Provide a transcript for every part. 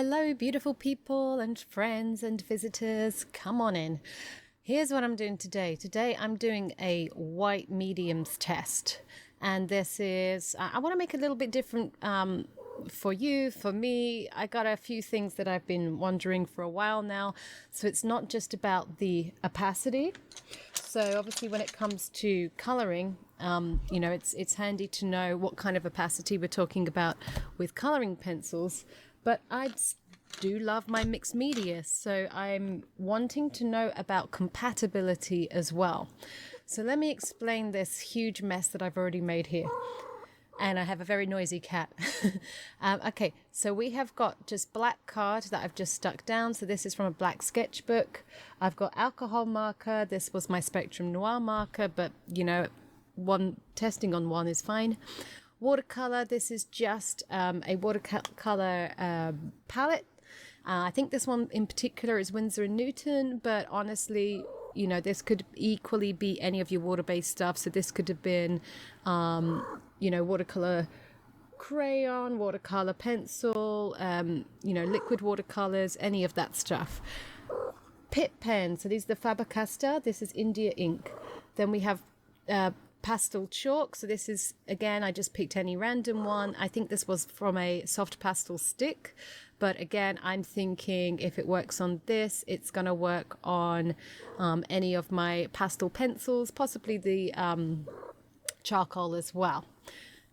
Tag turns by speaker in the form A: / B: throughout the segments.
A: Hello, beautiful people and friends and visitors. Come on in. Here's what I'm doing today. Today I'm doing a white mediums test. And this is, I want to make it a little bit different for you, for me. I got a few things that I've been wondering for a while now. So it's not just about the opacity. So obviously when it comes to coloring, it's handy to know what kind of opacity we're talking about with coloring pencils. But I do love my mixed media, so I'm wanting to know about compatibility as well. So let me explain this huge mess that I've already made here. And I have a very noisy cat. Okay, so we have got just black card that I've just stuck down. So this is from a black sketchbook. I've got alcohol marker. This was my Spectrum Noir marker, but one testing on one is fine. Watercolor, this is just a watercolor palette. I think this one in particular is Winsor & Newton, but honestly, this could equally be any of your water-based stuff. So this could have been, watercolor crayon, watercolor pencil, liquid watercolors, any of that stuff. Pit pen, so these are the Faber-Castell. This is India ink. Then we have pastel chalk. So this is, again, I just picked any random one. I think this was from a soft pastel stick. But again, I'm thinking if it works on this, it's going to work on any of my pastel pencils, possibly the charcoal as well.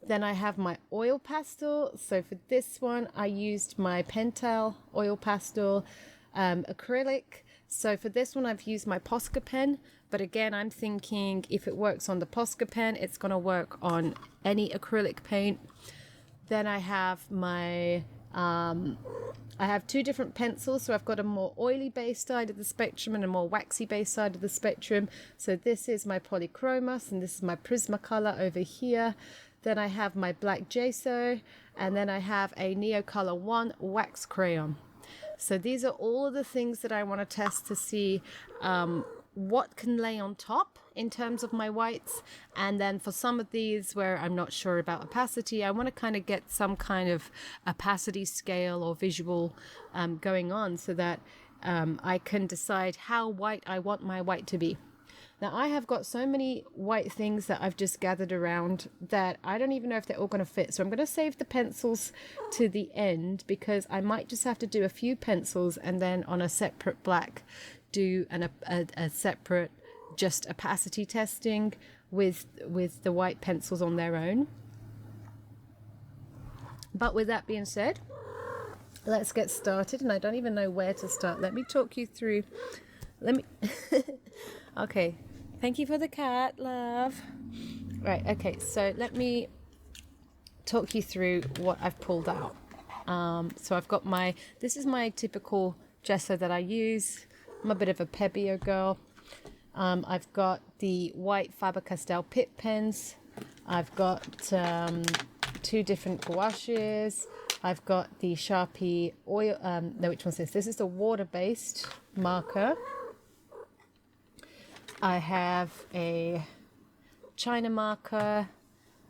A: Then I have my oil pastel. So for this one, I used my Pentel oil pastel acrylic. So for this one, I've used my Posca pen. But again, I'm thinking if it works on the Posca pen, it's going to work on any acrylic paint. Then I have my... I have two different pencils, so I've got a more oily base side of the spectrum and a more waxy base side of the spectrum. So this is my Polychromos and this is my Prismacolor over here. Then I have my black gesso, and then I have a Neocolor 1 wax crayon. So these are all of the things that I want to test to see what can lay on top in terms of my whites. And then for some of these where I'm not sure about opacity, I want to kind of get some kind of opacity scale or visual going on so that I can decide how white I want my white to be. Now I have got so many white things that I've just gathered around that I don't even know if they're all going to fit. So I'm going to save the pencils to the end because I might just have to do a few pencils and then on a separate black do a separate just opacity testing with the white pencils on their own. But with that being said, let's get started. And I don't even know where to start. Let me talk you through. Okay. Thank you for the cat, love. Right. Okay. So let me talk you through what I've pulled out. So I've got this is my typical gesso that I use. I'm a bit of a Pebeo girl. I've got the white Faber-Castell Pitt pens. I've got two different gouaches. I've got the Sharpie oil. No, which one's this? This is the water-based marker. I have a China marker.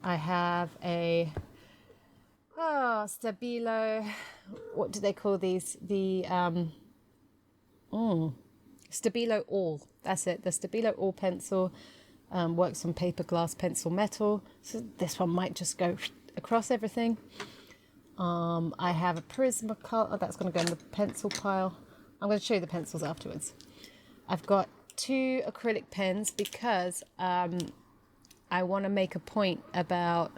A: I have a Stabilo. What do they call these? The Stabilo All. That's it. The Stabilo All pencil works on paper, glass, pencil, metal. So this one might just go across everything. I have a Prismacolor. Oh, that's going to go in the pencil pile. I'm going to show you the pencils afterwards. I've got two acrylic pens because I want to make a point about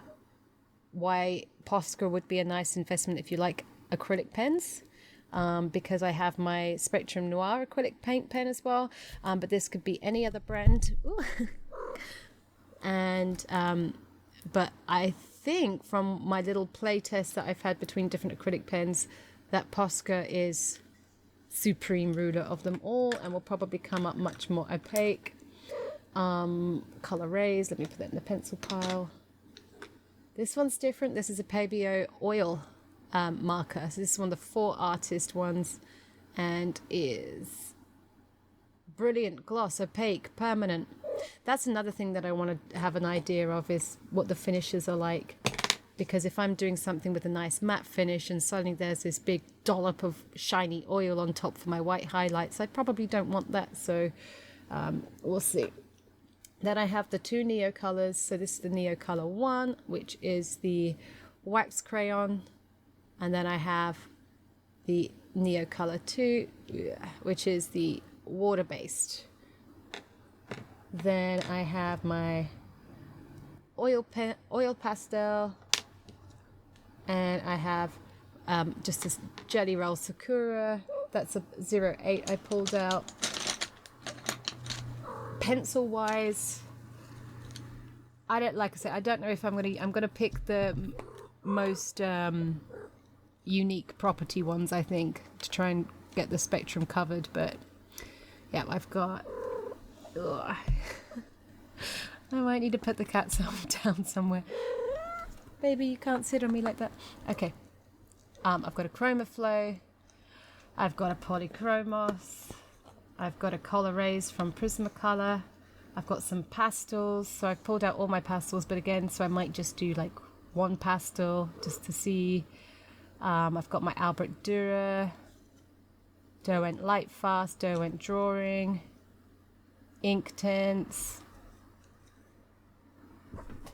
A: why Posca would be a nice investment if you like acrylic pens. Because I have my Spectrum Noir acrylic paint pen as well, but this could be any other brand. And but I think from my little play test that I've had between different acrylic pens that Posca is supreme ruler of them all and will probably come up much more opaque. Color rays, let me put that in the pencil pile. This one's different. This is a Pebeo oil marker. So this is one of the 4 artist ones and is brilliant gloss, opaque, permanent. That's another thing that I want to have an idea of is what the finishes are like. because if I'm doing something with a nice matte finish and suddenly there's this big dollop of shiny oil on top for my white highlights, I probably don't want that. So we'll see. Then I have the two Neo colors. So this is the Neo Color 1, which is the wax crayon. And then I have the Neo Color 2, which is the water-based. Then I have my oil pastel, and I have just this Jelly Roll Sakura. That's a 08 I pulled out. Pencil wise, I don't, like I said, I don't know if I'm gonna pick the most unique property ones, I think, to try and get the spectrum covered. But yeah, I've got I might need to put the cat down somewhere. Baby, you can't sit on me like that. Okay. I've got a Chromaflow. I've got a Polychromos. I've got a Colorase from Prismacolor. I've got some pastels. So I've pulled out all my pastels, but again, so I might just do like one pastel just to see. I've got my Albrecht Dürer, Derwent Lightfast, Derwent Drawing, ink tints,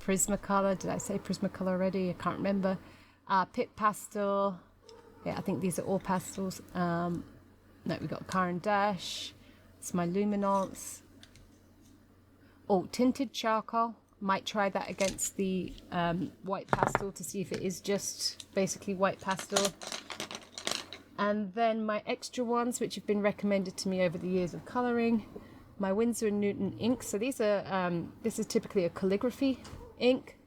A: Prismacolor. Did I say Prismacolor already? I can't remember. Pit Pastel. Yeah, I think these are all pastels. No, we've got Caran d'Ache. It's my Luminance. Oh, Tinted Charcoal. Might try that against the white pastel to see if it is just basically white pastel. And then my extra ones, which have been recommended to me over the years of colouring. My Winsor & Newton ink. So these are, this is typically a calligraphy ink,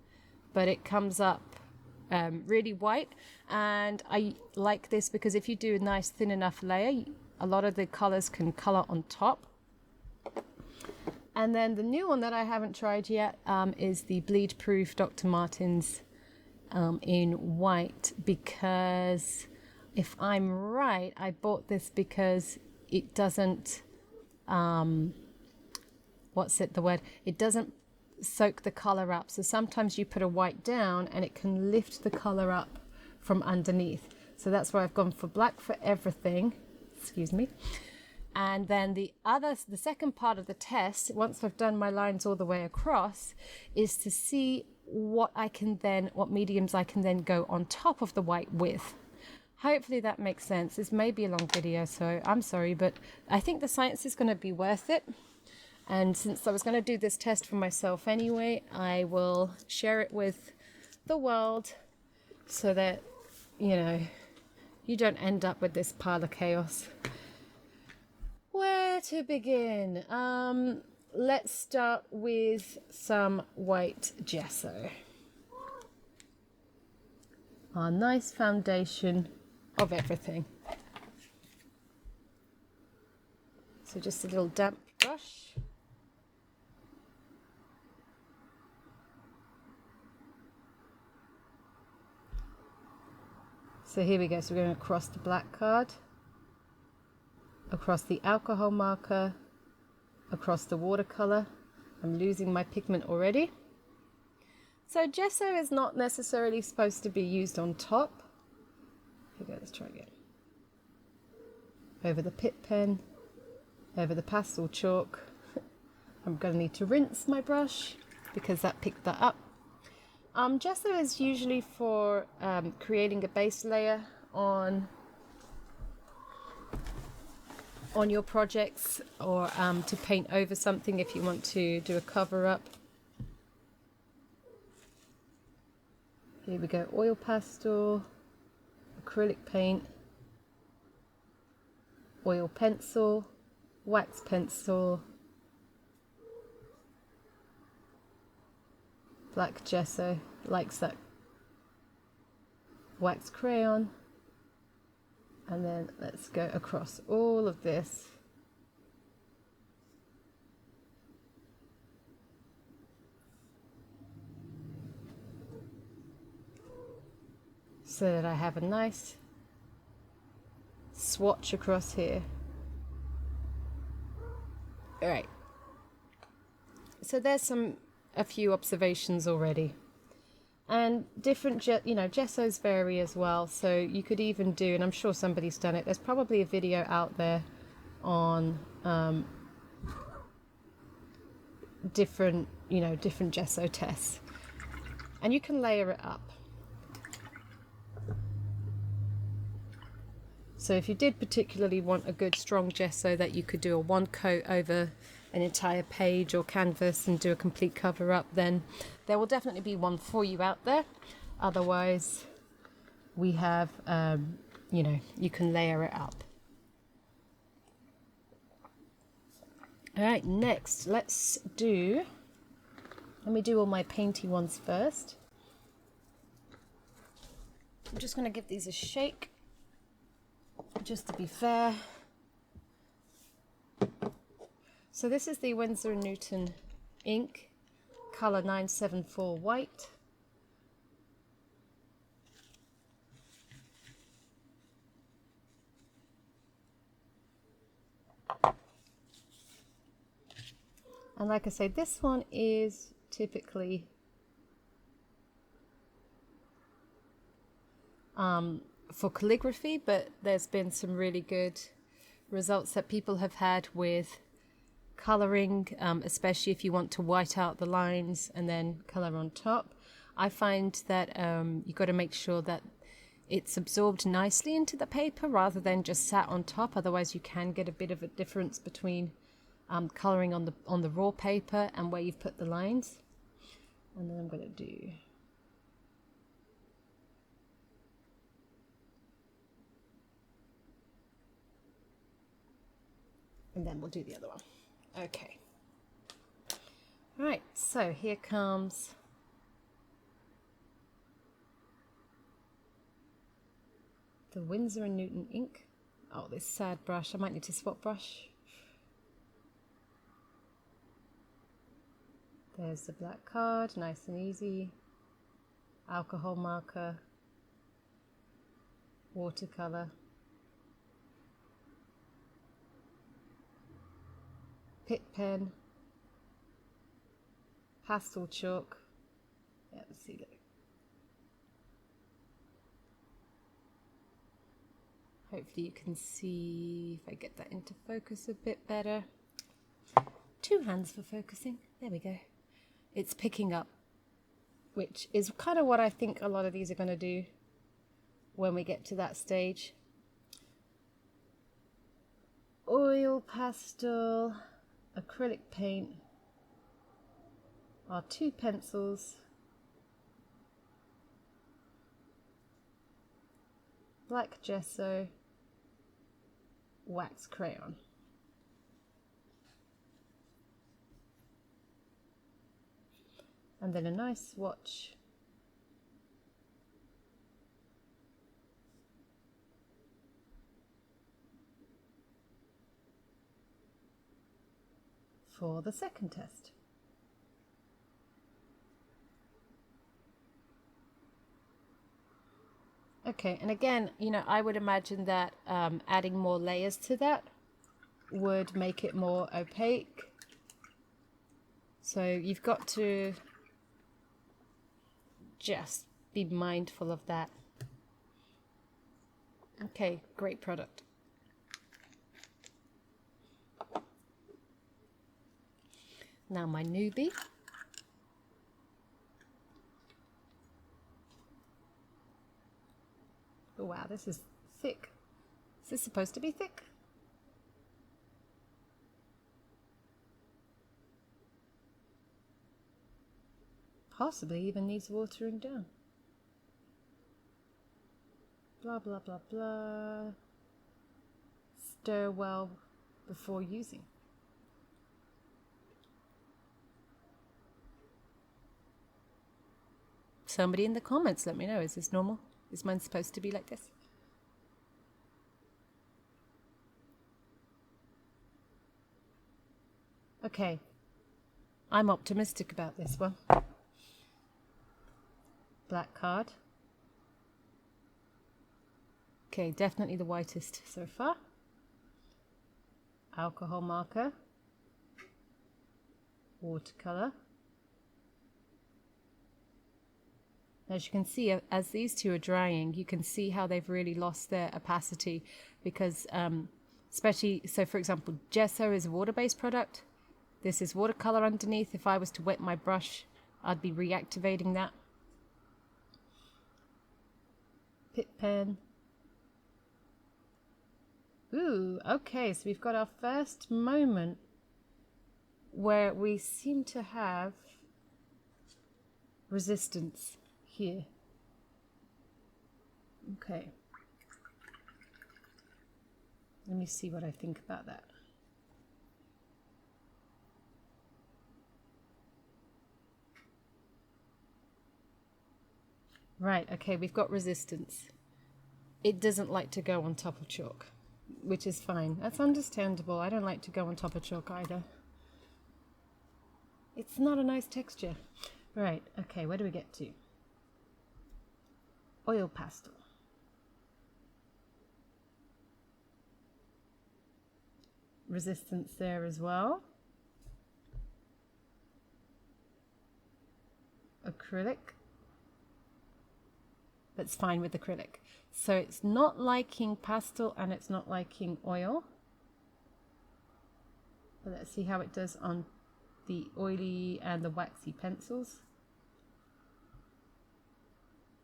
A: but it comes up really white. And I like this because if you do a nice thin enough layer, a lot of the colours can colour on top. And then the new one that I haven't tried yet is the Bleed Proof Dr. Martens in white, because if I'm right, I bought this because it doesn't, it doesn't soak the colour up. So sometimes you put a white down and it can lift the colour up from underneath. So that's why I've gone for black for everything. Excuse me. And then the second part of the test, once I've done my lines all the way across, is to see what mediums I can then go on top of the white with. Hopefully that makes sense. This may be a long video, so I'm sorry, but I think the science is going to be worth it. And since I was going to do this test for myself anyway, I will share it with the world so that, you don't end up with this pile of chaos. Where to begin? Let's start with some white gesso. Our nice foundation of everything. So just a little damp brush. So here we go. So we're going across the black card, across the alcohol marker, across the watercolor. I'm losing my pigment already. So gesso is not necessarily supposed to be used on top. Here we go, let's try again. Over the Pitt pen, over the pastel chalk. I'm going to need to rinse my brush because that picked that up. Gesso is usually for creating a base layer on your projects, or to paint over something if you want to do a cover up. Here we go, oil pastel, acrylic paint, oil pencil, wax pencil, black gesso, likes that, wax crayon, and then let's go across all of this. So that I have a nice swatch across here. All right. So there's a few observations already. And different, gessos vary as well. So you could even do, and I'm sure somebody's done it. There's probably a video out there on different gesso tests, and you can layer it up. So if you did particularly want a good strong gesso that you could do a one coat over an entire page or canvas and do a complete cover up, then there will definitely be one for you out there. Otherwise, we have, you can layer it up. All right, next, let me do all my painty ones first. I'm just going to give these a shake, just to be fair. So this is the Winsor & Newton ink, color 974 white. And like I say, this one is typically for calligraphy, but there's been some really good results that people have had with colouring, especially if you want to white out the lines and then colour on top. I find that you've got to make sure that it's absorbed nicely into the paper rather than just sat on top. Otherwise you can get a bit of a difference between colouring on the raw paper and where you've put the lines. And then I'm going to do and then we'll do the other one. Okay. Right, so here comes the Winsor & Newton ink. Oh, this sad brush. I might need to swap brush. There's the black card, nice and easy. Alcohol marker, watercolor, Pitt pen, pastel chalk. Yeah, let's see. Hopefully you can see if I get that into focus a bit better. Two hands for focusing. There we go. It's picking up, which is kind of what I think a lot of these are going to do when we get to that stage. Oil, pastel, acrylic paint, our two pencils, black gesso, wax crayon. And then a nice swatch for the second test. Okay, and again, I would imagine that adding more layers to that would make it more opaque. So you've got to just be mindful of that. Okay, great product. Now my newbie. Oh wow, this is thick. Is this supposed to be thick? Possibly even needs watering down. Blah, blah, blah, blah. Stir well before using. Somebody in the comments, let me know, is this normal? Is mine supposed to be like this? Okay, I'm optimistic about this one. Black card. Okay, definitely the whitest so far. Alcohol marker. Watercolor. As you can see, as these two are drying, you can see how they've really lost their opacity because especially, so for example, gesso is a water-based product. This is watercolor underneath. If I was to wet my brush, I'd be reactivating that. Pit pen. Ooh, okay, so we've got our first moment where we seem to have resistance here. Okay. Let me see what I think about that. Right, okay, we've got resistance. It doesn't like to go on top of chalk, which is fine. That's understandable. I don't like to go on top of chalk either. It's not a nice texture. Right, okay, where do we get to? Oil pastel. Resistance there as well. Acrylic. That's fine with acrylic. So it's not liking pastel and it's not liking oil. But let's see how it does on the oily and the waxy pencils.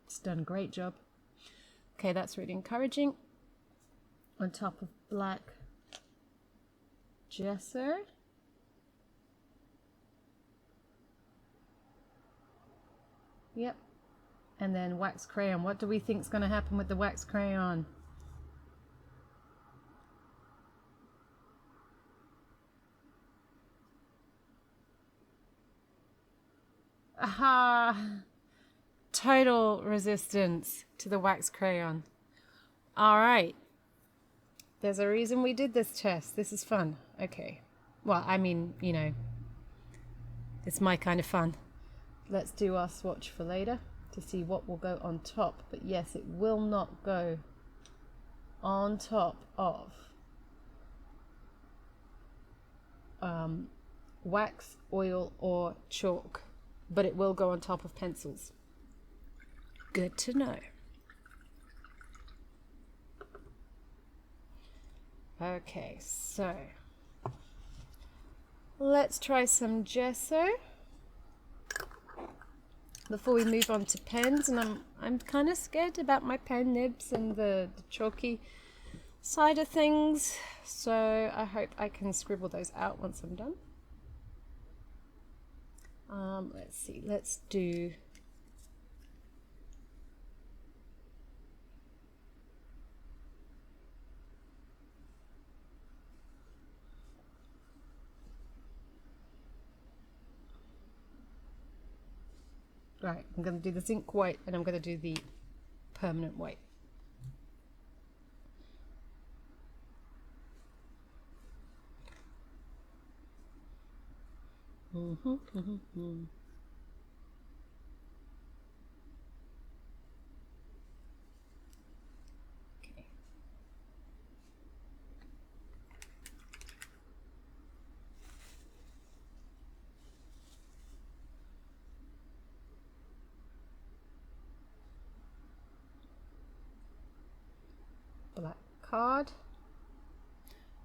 A: It's done a great job. Okay, that's really encouraging. On top of black gesso. Yep. And then wax crayon. What do we think is going to happen with the wax crayon? Aha! Total resistance to the wax crayon. All right. There's a reason we did this test. This is fun. Okay. Well, I mean, you know, it's my kind of fun. Let's do our swatch for later to see what will go on top. But yes, it will not go on top of wax, oil, or chalk, but it will go on top of pencils. Good to know. Okay, so let's try some gesso before we move on to pens, and I'm kind of scared about my pen nibs and the chalky side of things, so I hope I can scribble those out once I'm done. Let's see, let's do right, I'm going to do the zinc white and I'm going to do the permanent white. Okay. Black card,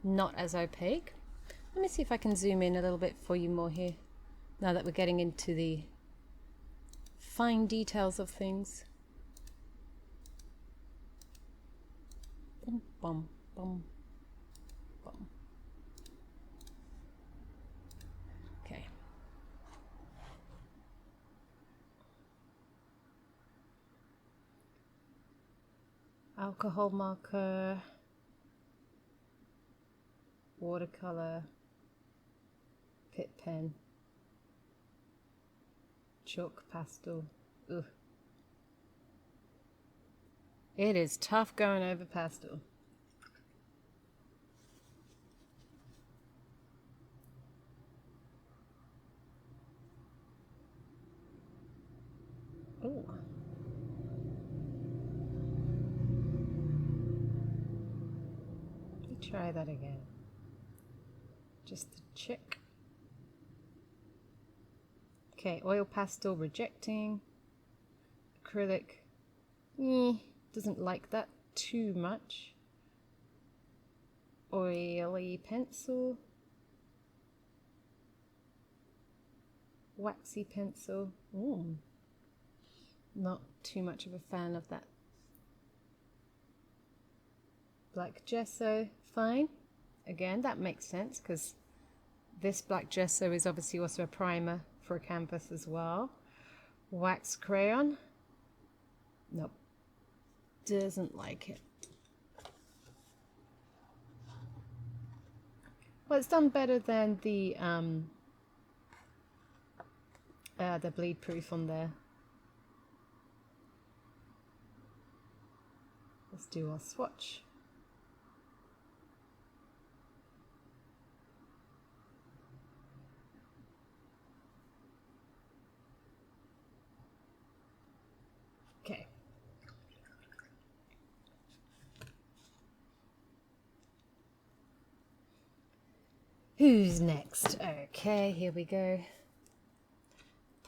A: not as opaque. Let me see if I can zoom in a little bit for you more here, now that we're getting into the fine details of things. Bum, bum, bum, bum. Okay. Alcohol marker, watercolor, pit pen, chalk pastel. Ugh. It is tough going over pastel. Ooh. Try that again, just to check. Okay, oil pastel rejecting, acrylic. Doesn't like that too much. Oily pencil. Waxy pencil. Not too much of a fan of that. Black gesso, fine. Again, that makes sense because this black gesso is obviously also a primer for a canvas as well. Wax crayon. Nope. Doesn't like it. Well, it's done better than the bleed proof on there. Let's do our swatch. Okay. Who's next? Okay, here we go.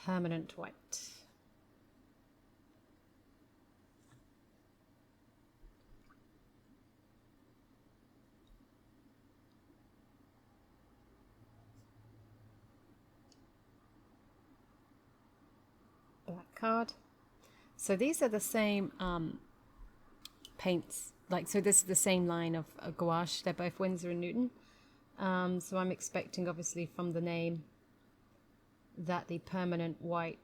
A: Permanent white. Black card. So these are the same paints. Like, so this is the same line of gouache. They're both Winsor and Newton. So I'm expecting, obviously, from the name that the permanent white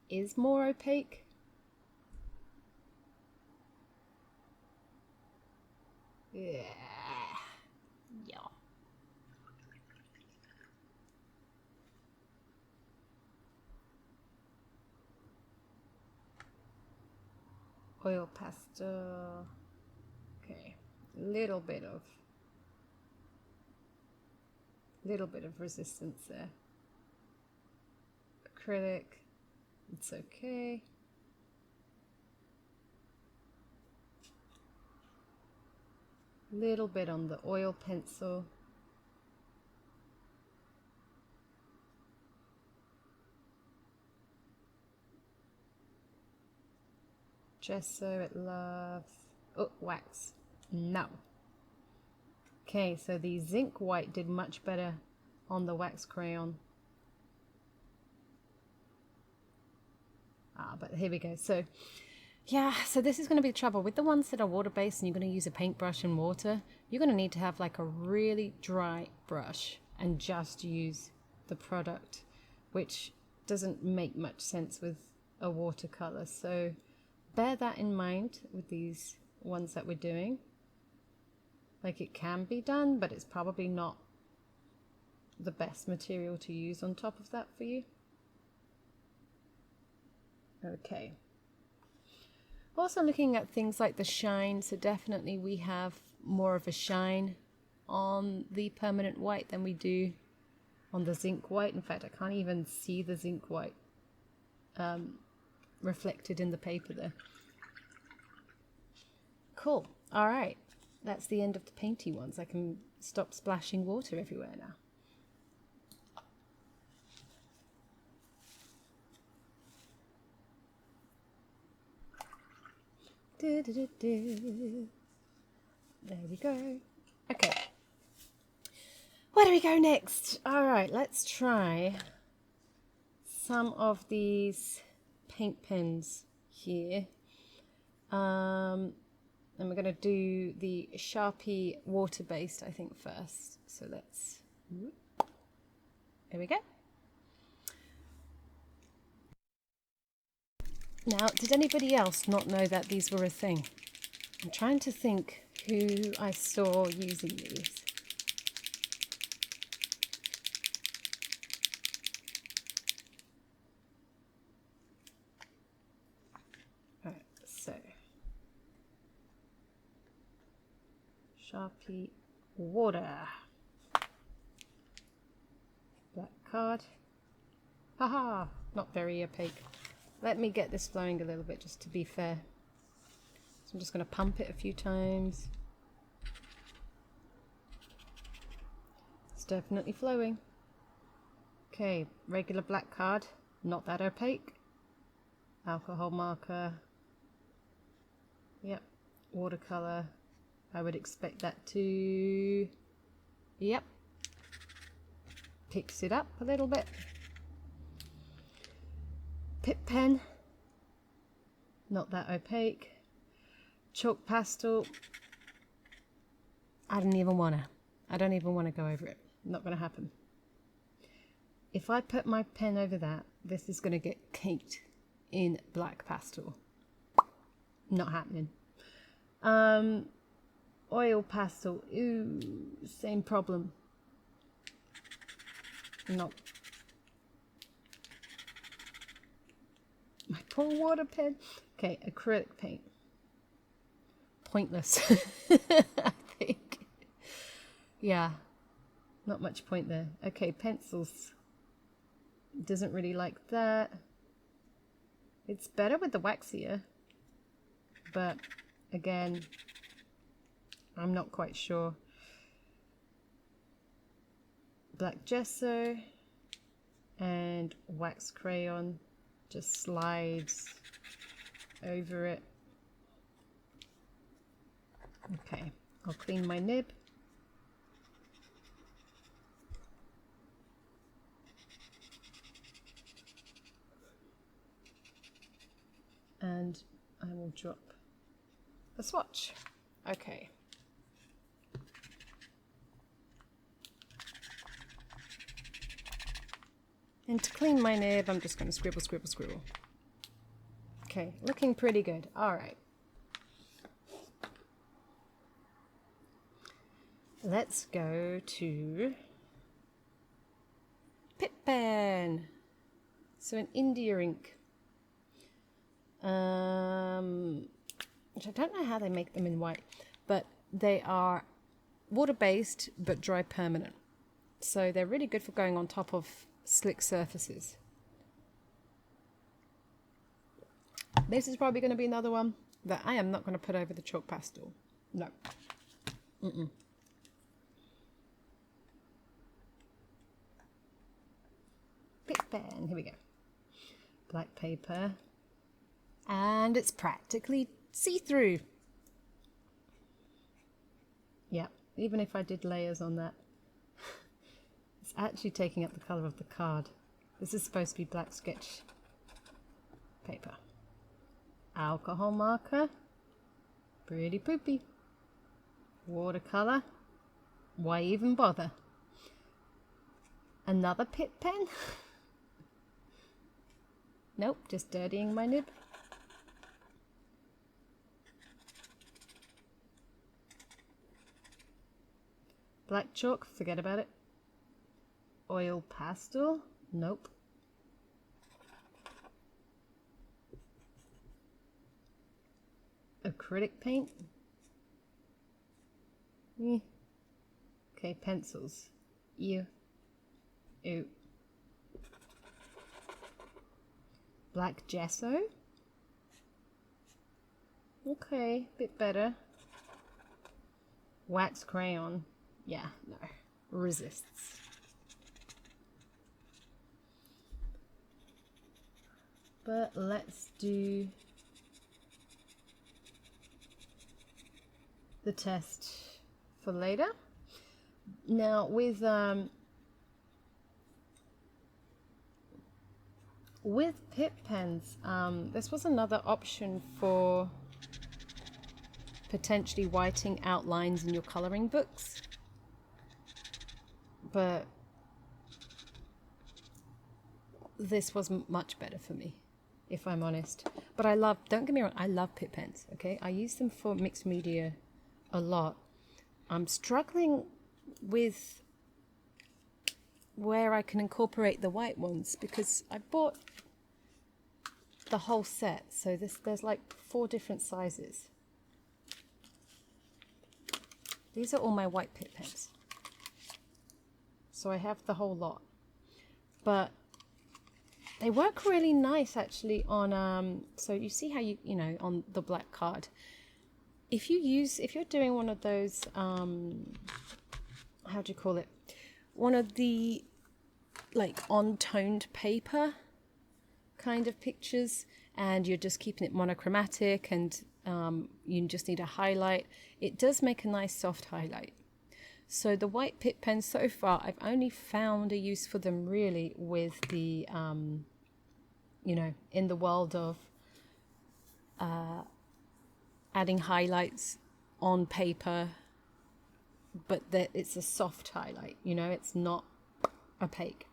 A: is more opaque. Yeah. Oil pastel. Okay, little bit of resistance there. Acrylic, it's okay. Little bit on the oil pencil. Gesso, it loves. Oh, wax. No. Okay, so the zinc white did much better on the wax crayon. But here we go. So, yeah, so this is going to be the trouble. With the ones that are water-based and you're going to use a paintbrush and water, you're going to need to have like a really dry brush and just use the product, which doesn't make much sense with a watercolor. So bear that in mind with these ones that we're doing. Like, it can be done, but it's probably not the best material to use on top of that for you. Okay. Also looking at things like the shine, so definitely we have more of a shine on the permanent white than we do on the zinc white. In fact, I can't even see the zinc white reflected in the paper there. Cool. All right. That's the end of the painty ones. I can stop splashing water everywhere now. There we go. Okay. Where do we go next? All right, let's try some of these paint pens here. And we're going to do the Sharpie water-based, I think, first. So let's... There we go. Now, did anybody else not know that these were a thing? I'm trying to think who I saw using these. Alright, so Sharpie water. Black card. Haha, not very opaque. Let me get this flowing a little bit just to be fair. So I'm just going to pump it a few times. It's definitely flowing. Okay, regular black card, not that opaque. alcohol marker. Yep, watercolor. I would expect that to, yep, picks it up a little bit. Pip pen, not that opaque. Chalk pastel, I don't even want to go over it. Not going to happen. If I put my pen over that, this is going to get caked in black pastel. Not happening. Oil pastel, ooh, same problem. No. My poor water pen. Okay, acrylic paint. Pointless, I think. Yeah, not much point there. Okay, pencils. Doesn't really like that. It's better with the waxier, but again, I'm not quite sure. Black gesso and wax crayon just slides over it. Okay, I'll clean my nib. And I will drop the swatch. Okay. And to clean my nib, I'm just going to scribble, scribble, scribble. Okay, looking pretty good. All right. Let's go to Pip Pen. So an India ink. Which I don't know how they make them in white, but they are water-based but dry permanent. So they're really good for going on top of slick surfaces. This is probably going to be another one that I am not going to put over the chalk pastel. No. Pip pen, here we go. Black paper. And it's practically see-through. Yeah, even if I did layers on that, it's actually taking up the color of the card. This is supposed to be black sketch paper. Alcohol marker, pretty poopy. Watercolor, why even bother? Another Pip pen? Nope, just dirtying my nib. Black chalk, forget about it. Oil pastel, nope. Acrylic paint. Okay, pencils. Ew. Ew. Black gesso. Okay, bit better. Wax crayon. Yeah, no. Resists. But let's do the test for later. Now with Pip pens, this was another option for potentially whiting out lines in your coloring books, but this was much better for me, if I'm honest. But I love, don't get me wrong, I love Pip pens, okay? I use them for mixed media a lot. I'm struggling with where I can incorporate the white ones because I bought the whole set, so there's like 4 different sizes. These are all my white Pip pens, so I have the whole lot, but they work really nice actually on so you see how you know on the black card, if you're doing one of those how do you call it, one of the like on toned paper kind of pictures, and you're just keeping it monochromatic, and you just need a highlight, it does make a nice soft highlight. So the white Pitt pens so far, I've only found a use for them really with the, you know, in the world of adding highlights on paper, but that it's a soft highlight, you know, it's not opaque.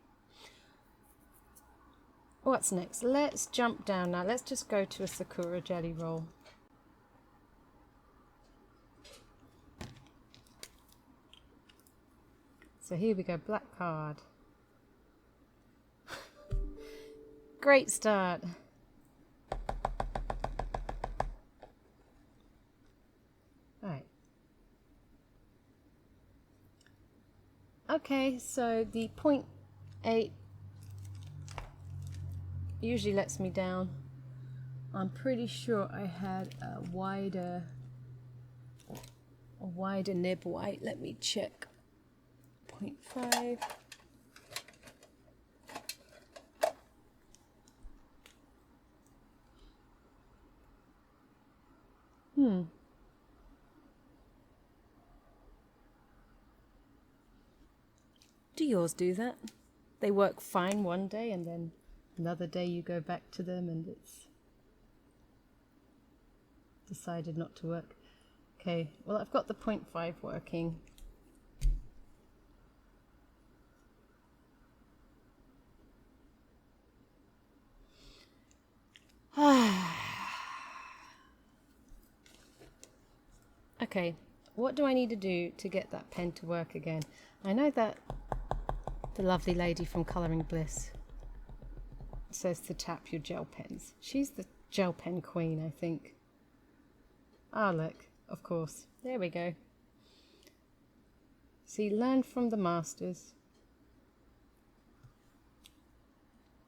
A: What's next? Let's jump down now. Let's just go to a Sakura jelly roll. So here we go, black card. Great start. All right. Okay, so the 0.8 usually lets me down. I'm pretty sure I had a wider nib white. Let me check. 0.5. Do yours do that? They work fine one day and then another day you go back to them and it's decided not to work. Okay, well I've got the 0.5 working. Okay, what do I need to do to get that pen to work again? I know that the lovely lady from Colouring Bliss says to tap your gel pens. She's the gel pen queen, I think. Ah, look, of course. There we go. See, learn from the masters.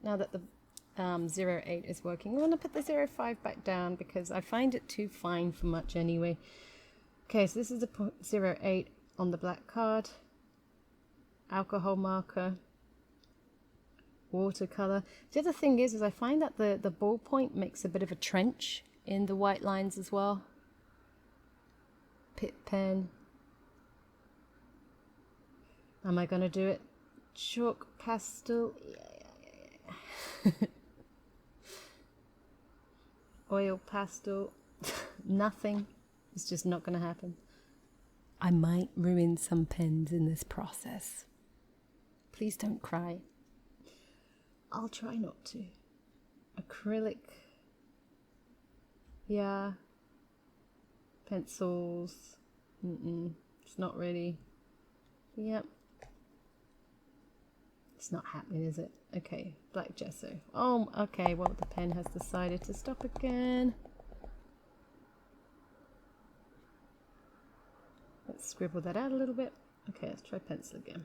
A: Now that the 08 is working, I'm going to put the 05 back down because I find it too fine for much anyway. Okay, so this is the 08 on the black card. Alcohol marker. Watercolor. The other thing is I find that the ballpoint makes a bit of a trench in the white lines as well. Pitt pen. Am I going to do it? Chalk pastel. Yeah. Oil pastel. Nothing. It's just not going to happen. I might ruin some pens in this process. Please don't cry. I'll try not to. Acrylic. Yeah. Pencils. It's not really. Yep. It's not happening, is it? Okay. Black gesso. Oh, okay. Well, the pen has decided to stop again. Let's scribble that out a little bit. Okay, let's try pencil again.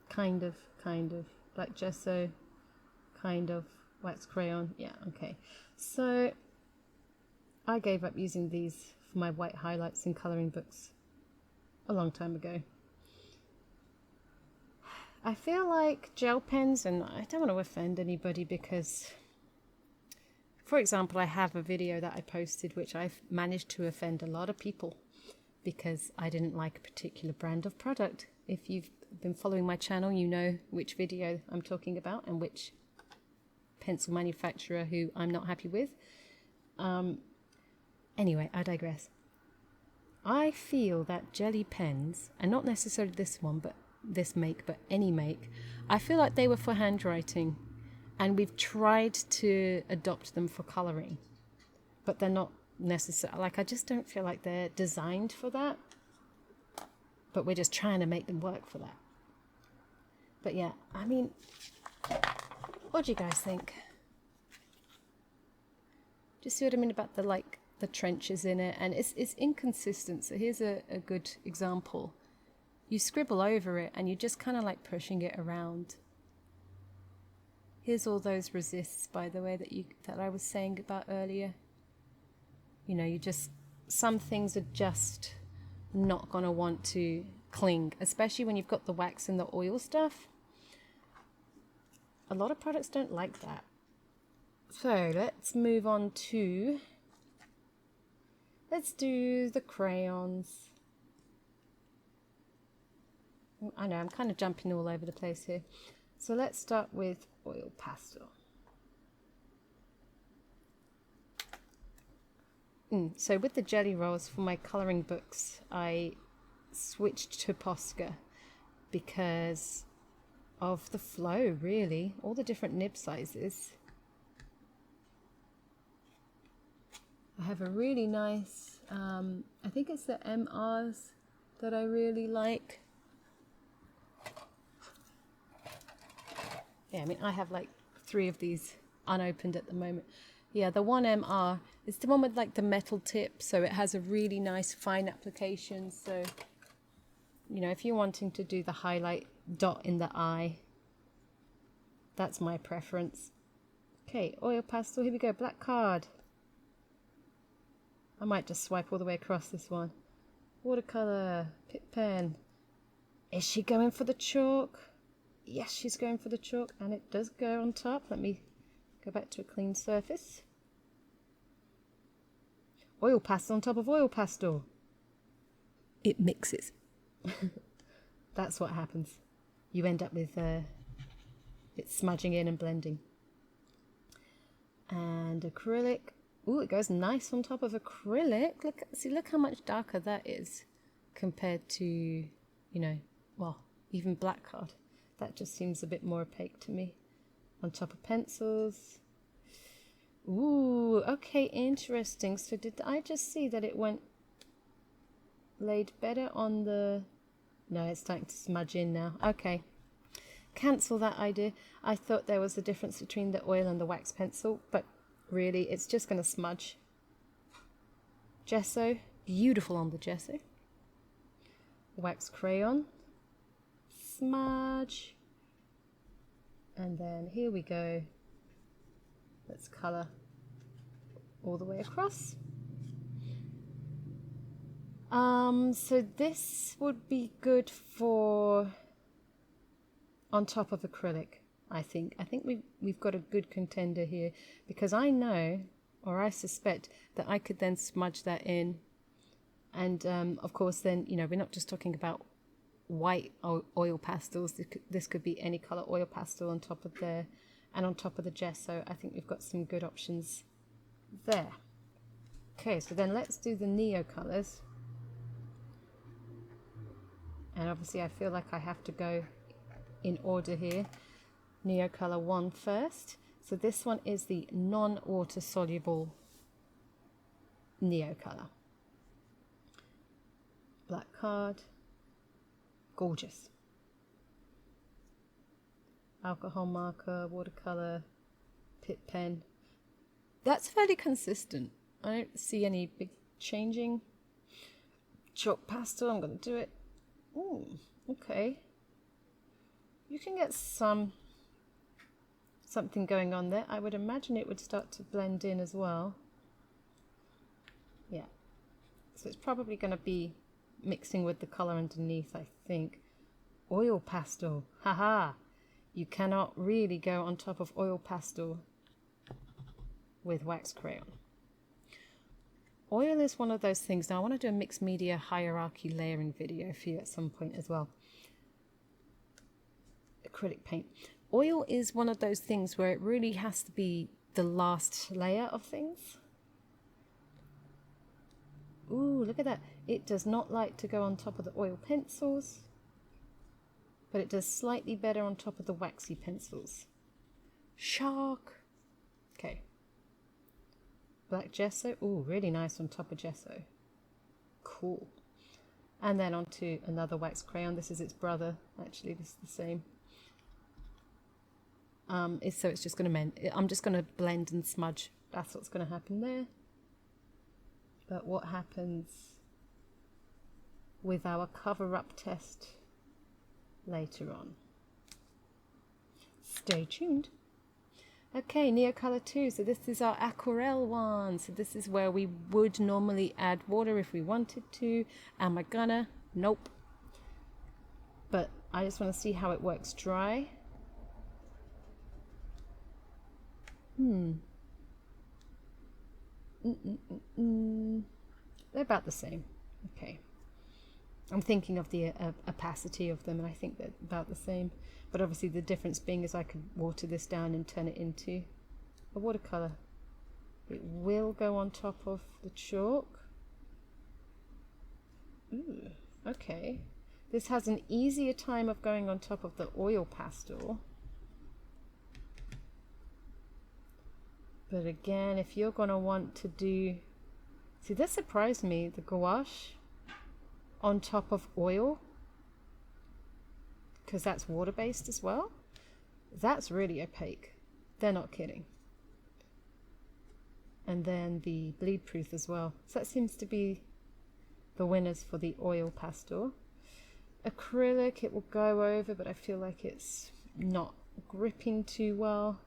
A: Kind of. Black gesso, kind of. Wax crayon, yeah, okay. So, I gave up using these for my white highlights in colouring books a long time ago. I feel like gel pens, and I don't want to offend anybody because, for example, I have a video that I posted which I've managed to offend a lot of people because I didn't like a particular brand of product. If you've been following my channel, you know which video I'm talking about and which pencil manufacturer who I'm not happy with. Anyway, I digress. I feel that jelly pens, and not necessarily this one, but this make, but any make, I feel like they were for handwriting, and we've tried to adopt them for colouring, but they're not necessarily, like I just don't feel like they're designed for that, but we're just trying to make them work for that. But yeah, I mean, what do you guys think? Do you see what I mean about the trenches in it? And it's inconsistent. So here's a good example. You scribble over it and you're just kind of like pushing it around. Here's all those resists, by the way, that I was saying about earlier. You know, some things are just not going to want to cling, especially when you've got the wax and the oil stuff. A lot of products don't like that. So let's move on to, let's do the crayons. I know I'm kind of jumping all over the place here. So let's start with oil pastel. So with the jelly rolls for my colouring books, I switched to Posca because of the flow, really. All the different nib sizes. I have a really nice, I think it's the MRs that I really like. Yeah, I mean, I have like 3 of these unopened at the moment. Yeah, the 1MR is the one with like the metal tip, so it has a really nice fine application. So, you know, if you're wanting to do the highlight dot in the eye, that's my preference. Okay, oil pastel, here we go, black card. I might just swipe all the way across this one. Watercolor, Pit pen. Is she going for the chalk? Yes, she's going for the chalk, and it does go on top. Let me go back to a clean surface. Oil pastel on top of oil pastel. It mixes. That's what happens. You end up with it smudging in and blending. And acrylic. Ooh, it goes nice on top of acrylic. Look how much darker that is compared to, you know, well, even black card. That just seems a bit more opaque to me. On top of pencils. Ooh, okay, interesting. So did I just see that it laid better on the... No, it's starting to smudge in now. Okay. Cancel that idea. I thought there was a difference between the oil and the wax pencil, but really it's just going to smudge. Gesso, beautiful on the gesso. Wax crayon, smudge. And then here we go. Let's colour all the way across. So this would be good for on top of acrylic, I think. I think we've got a good contender here, because I know, or I suspect, that I could then smudge that in. And of course then, you know, we're not just talking about white oil pastels. This could be any colour oil pastel on top of there, and on top of the gesso. I think we've got some good options there. Okay, so then let's do the neo colours. And obviously I feel like I have to go in order here. Neo Color 1 first. So this one is the non-water soluble Neo Color. Black card. Gorgeous. Alcohol marker, watercolor, Pit pen. That's fairly consistent. I don't see any big changing. Chalk pastel, I'm going to do it. Ooh, okay. You can get something going on there. I would imagine it would start to blend in as well. Yeah. So it's probably going to be mixing with the color underneath, I think. Oil pastel. Haha. You cannot really go on top of oil pastel with wax crayon. Oil is one of those things. Now I want to do a mixed media hierarchy layering video for you at some point as well. Acrylic paint. Oil is one of those things where it really has to be the last layer of things. Ooh, look at that. It does not like to go on top of the oil pencils, but it does slightly better on top of the waxy pencils. Shark. Okay. Black gesso. Ooh, really nice on top of gesso. Cool. And then onto another wax crayon. This is its brother. Actually, this is the same. So it's just going to mend. I'm just going to blend and smudge. That's what's going to happen there. But what happens with our cover-up test later on? Stay tuned. Okay, Neo Color 2. So this is our aquarelle one. So this is where we would normally add water if we wanted to. Am I gonna? Nope. But I just want to see how it works dry. They're about the same. Okay. I'm thinking of the opacity of them, and I think they're about the same. But obviously the difference being is I could water this down and turn it into a watercolor. It will go on top of the chalk. Ooh, okay. This has an easier time of going on top of the oil pastel. But again, if you're going to want to do... See, this surprised me, the gouache on top of oil, because that's water-based as well. That's really opaque. They're not kidding. And then the bleed proof as well. So that seems to be the winners for the oil pastel. Acrylic, it will go over, but I feel like it's not gripping too well.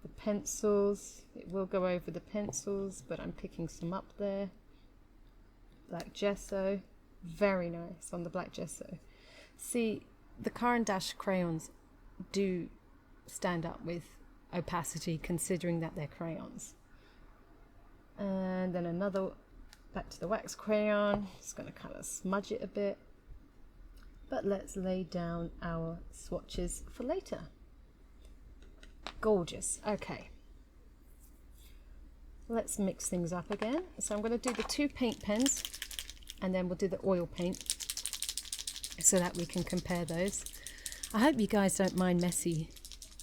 A: The pencils, it will go over the pencils, but I'm picking some up there. Black gesso, very nice on the black gesso. See, the Caran d'Ache crayons do stand up with opacity, considering that they're crayons. And then another, back to the wax crayon. Just going to kind of smudge it a bit. But let's lay down our swatches for later. Gorgeous. Okay. Let's mix things up again. So I'm going to do the 2 paint pens, and then we'll do the oil paint so that we can compare those. I hope you guys don't mind messy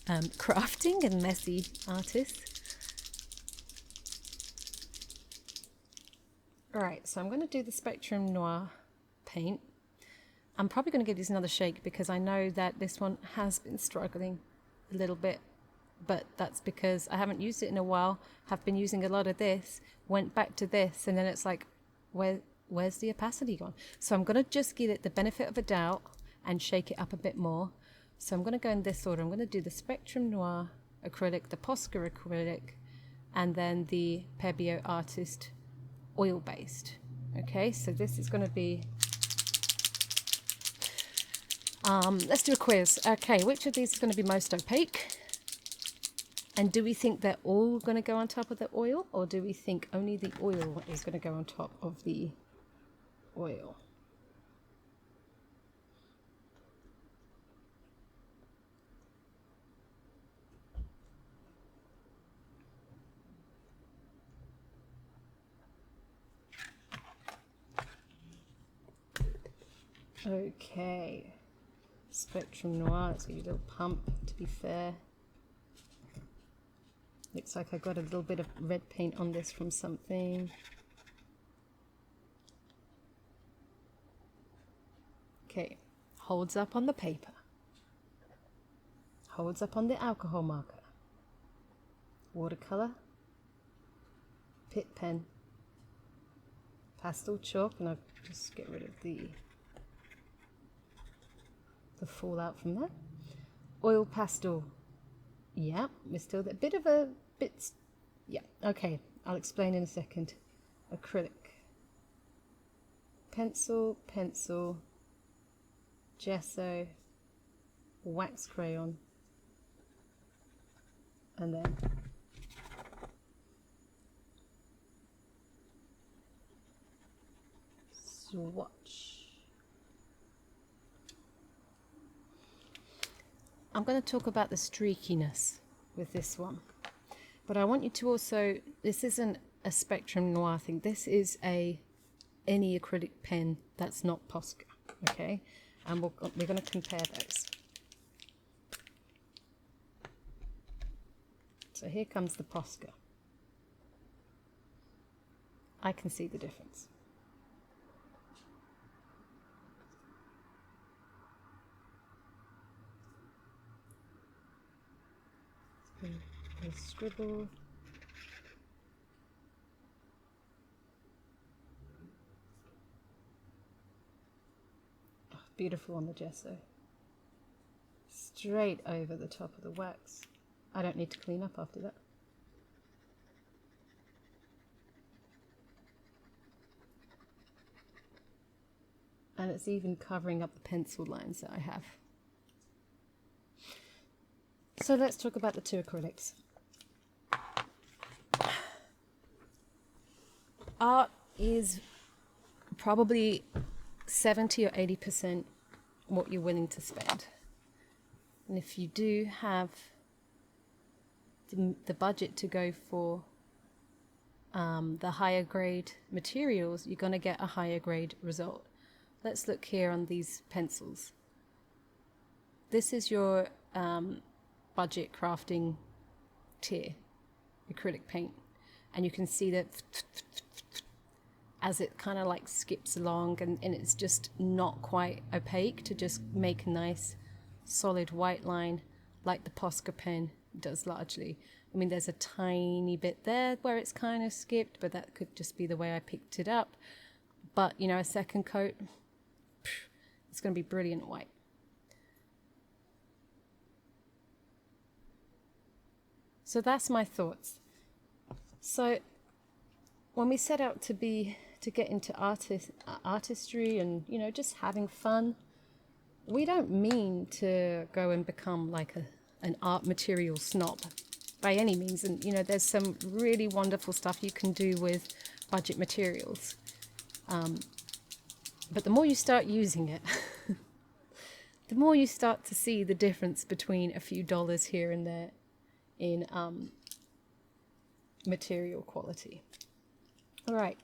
A: crafting and messy artists. Alright, so I'm going to do the Spectrum Noir paint. I'm probably going to give this another shake because I know that this one has been struggling a little bit, but that's because I haven't used it in a while, have been using a lot of this, went back to this, and then it's like, where's the opacity gone? So I'm going to just give it the benefit of a doubt and shake it up a bit more. So I'm going to go in this order. I'm going to do the Spectrum Noir acrylic, the Posca acrylic, and then the Pebeo Artist oil based. Okay, so this is going to be let's do a quiz. Okay, which of these is going to be most opaque, and do we think they're all going to go on top of the oil, or do we think only the oil is going to go on top of the oil? Okay, Spectrum Noir, let's give you a little pump to be fair. Looks like I got a little bit of red paint on this from something. Okay, holds up on the paper, holds up on the alcohol marker, watercolor, pit pen, pastel chalk, and I'll just get rid of the fallout from that. Oil pastel, yeah, we're still there. Bit of a bit, yeah, okay, I'll explain in a second. Acrylic, pencil, gesso, wax crayon, and then swatch. I'm going to talk about the streakiness with this one, but I want you to also, this isn't a Spectrum Noir thing, this is any acrylic pen that's not Posca, okay, and we're going to compare those. So here comes the Posca. I can see the difference. A scribble. Oh, beautiful on the gesso. Straight over the top of the wax. I don't need to clean up after that. And it's even covering up the pencil lines that I have. So let's talk about the 2 acrylics. art is probably 70 or 80% what you're willing to spend. And if you do have the budget to go for the higher grade materials, you're going to get a higher grade result. Let's look here on these pencils. This is your budget crafting tier, acrylic paint. And you can see that as it kind of like skips along, and it's just not quite opaque to just make a nice solid white line like the Posca pen does largely. I mean, there's a tiny bit there where it's kind of skipped, but that could just be the way I picked it up. But, you know, a second coat, it's going to be brilliant white. So that's my thoughts. So when we set out to get into artistry and, you know, just having fun, we don't mean to go and become like an art material snob by any means. And, you know, there's some really wonderful stuff you can do with budget materials. But the more you start using it, the more you start to see the difference between a few dollars here and there in material quality. All right,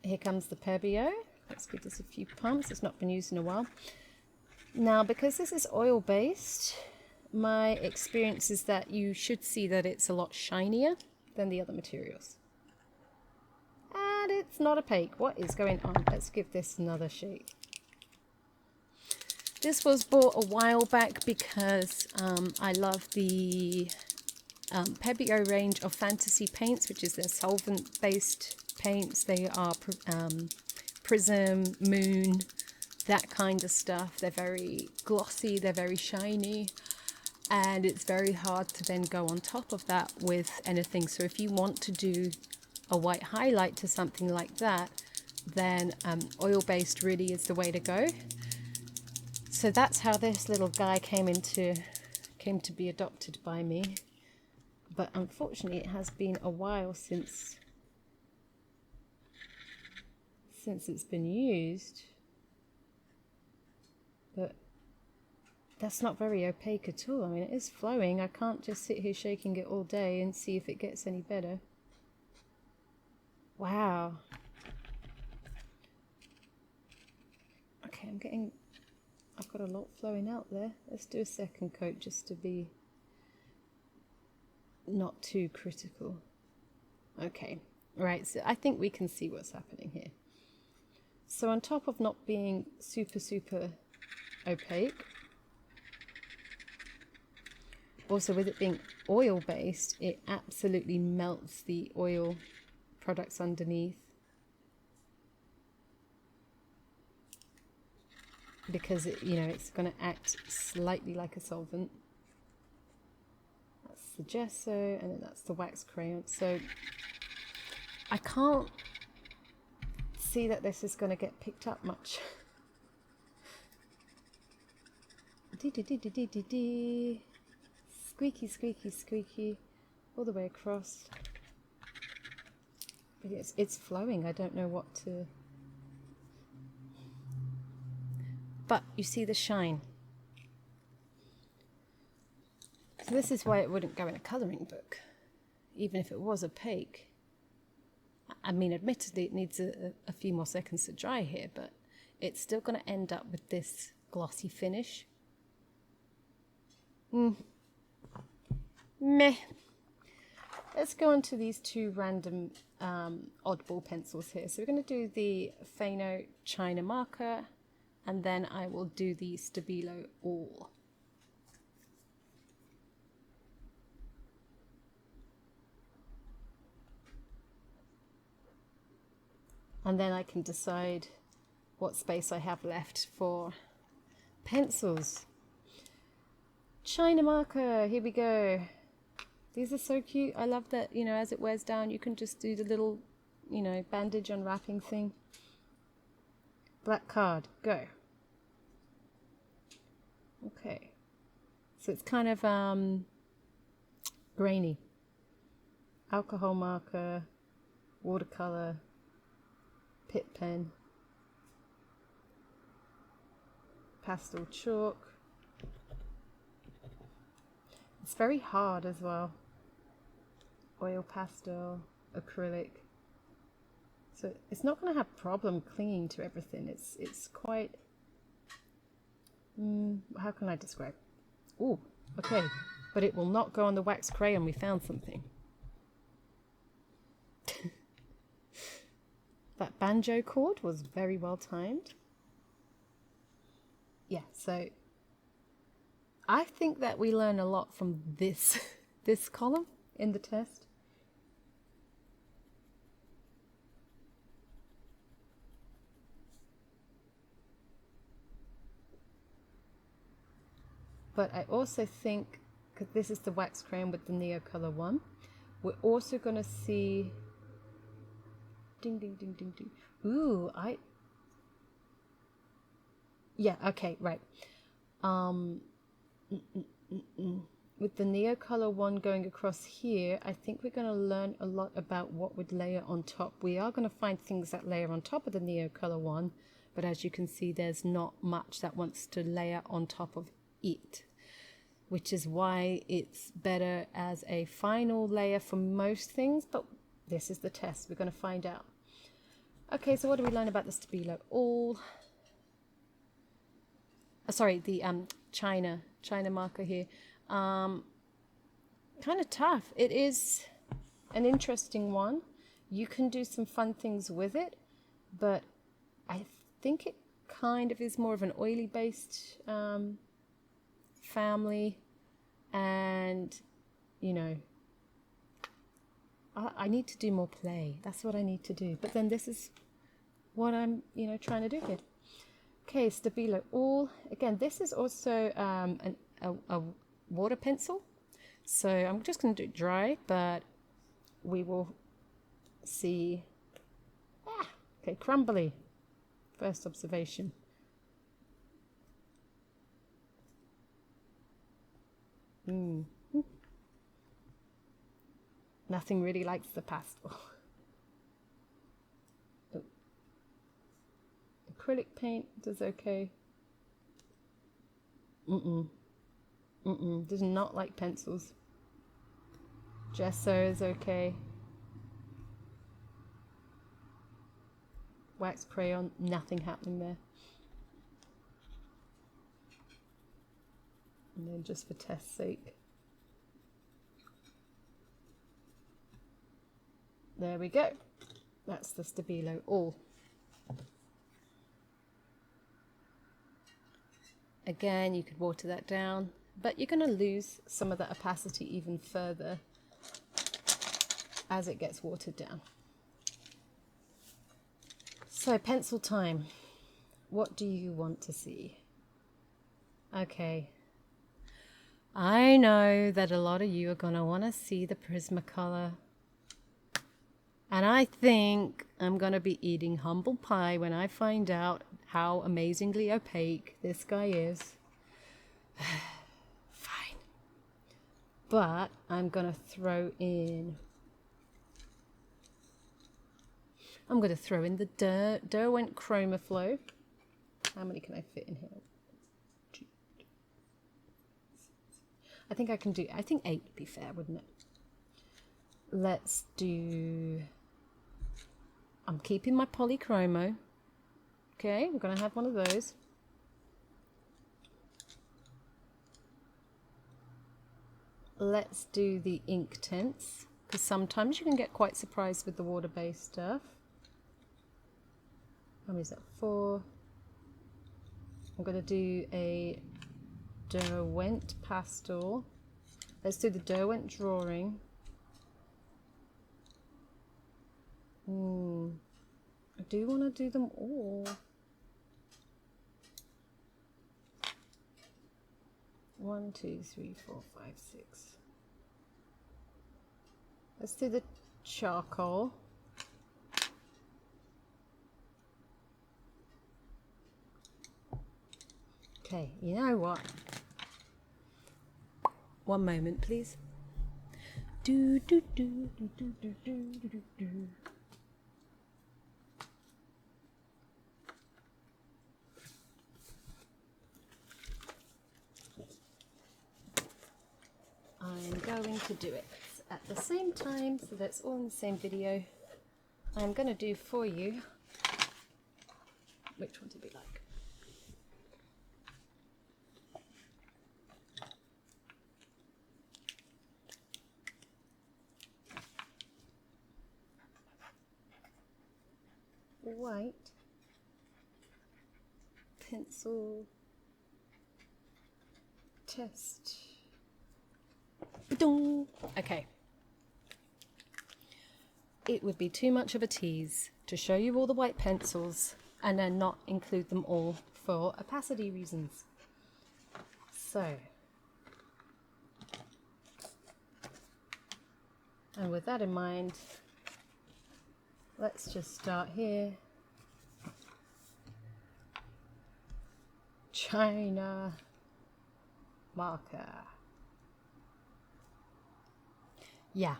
A: here comes the Pebeo. Let's give this a few pumps. It's not been used in a while. Now, because this is oil-based, my experience is that you should see that it's a lot shinier than the other materials. And it's not opaque. What is going on? Let's give this another shake. This was bought a while back because I love the Pebeo range of fantasy paints, which is their solvent-based paints. They are Prism, Moon, that kind of stuff. They're very glossy, they're very shiny, and it's very hard to then go on top of that with anything. So if you want to do a white highlight to something like that, then oil-based really is the way to go. So that's how this little guy came to be adopted by me. But unfortunately, it has been a while since it's been used. But that's not very opaque at all. I mean, it is flowing. I can't just sit here shaking it all day and see if it gets any better. Wow. Okay, I've got a lot flowing out there. Let's do a second coat just to be not too critical. Okay, right, so I think we can see what's happening here. So on top of not being super opaque, also with it being oil based, it absolutely melts the oil products underneath, because it, you know, it's going to act slightly like a solvent. That's the gesso, and then that's the wax crayon. So I can't see that this is going to get picked up much. Squeaky, squeaky, squeaky, all the way across. But it's flowing. I don't know what to... But you see the shine. So this is why it wouldn't go in a colouring book, even if it was opaque. I mean, admittedly, it needs a few more seconds to dry here, but it's still going to end up with this glossy finish. Meh. Let's go on to these two random oddball pencils here. So we're going to do the Fano China marker, and then I will do the Stabilo All. And then I can decide what space I have left for pencils. China marker, here we go. These are so cute. I love that, you know, as it wears down, you can just do the little, you know, bandage unwrapping thing. Black card, go. Okay. So it's kind of grainy. Alcohol marker, watercolor, pit pen, pastel chalk. It's very hard as well. Oil pastel, acrylic. So it's not going to have problem clinging to everything. It's quite, how can I describe? Oh, okay. But it will not go on the wax crayon. We found something. That banjo chord was very well timed. Yeah, so I think that we learn a lot from this this column in the test. But I also think, because this is the wax crayon with the Neocolor one, we're also going to see, ding, ding, ding, ding, ding. Ooh, yeah, okay, right. With the Neocolor one going across here, I think we're going to learn a lot about what would layer on top. We are going to find things that layer on top of the Neocolor one, but as you can see, there's not much that wants to layer on top of it, which is why it's better as a final layer for most things, but this is the test. We're going to find out. Okay, so what do we learn about the Stabilo? Sorry, the China marker here. Kind of tough. It is an interesting one. You can do some fun things with it, but I think it kind of is more of an oily based family, and you know, I need to do more play. That's what I need to do. But then this is what I'm, you know, trying to do here. Okay, Stabilo All. Again, this is also a water pencil. So I'm just going to do it dry, but we will see. Okay, crumbly. First observation. Nothing really likes the pastel. Acrylic paint does okay. Does not like pencils. Gesso is okay. Wax crayon, nothing happening there. And then just for test's sake. There we go. That's the Stabilo All. Again, you could water that down, but you're going to lose some of that opacity even further as it gets watered down. So, pencil time. What do you want to see? Okay. I know that a lot of you are going to want to see the Prismacolor. And I think I'm going to be eating humble pie when I find out how amazingly opaque this guy is. Fine. But I'm going to throw in... the Derwent Chroma Flow. How many can I fit in here? I think I can do... I think 8 would be fair, wouldn't it? Let's do... I'm keeping my polychromo. Okay, we're going to have one of those. Let's do the ink tints, because sometimes you can get quite surprised with the water-based stuff. How many is that? 4. I'm going to do a Derwent pastel. Let's do the Derwent drawing. I do want to do them all. 1, 2, 3, 4, 5, 6. Let's do the charcoal. Okay, you know what? One moment, please. Do do do do do do do do do. going to do it at the same time, so that's all in the same video. I'm going to do for you, which one did we like? White pencil test. Ba-dong. Okay. It would be too much of a tease to show you all the white pencils and then not include them all for opacity reasons. So, and with that in mind, let's just start here. China marker. Yeah.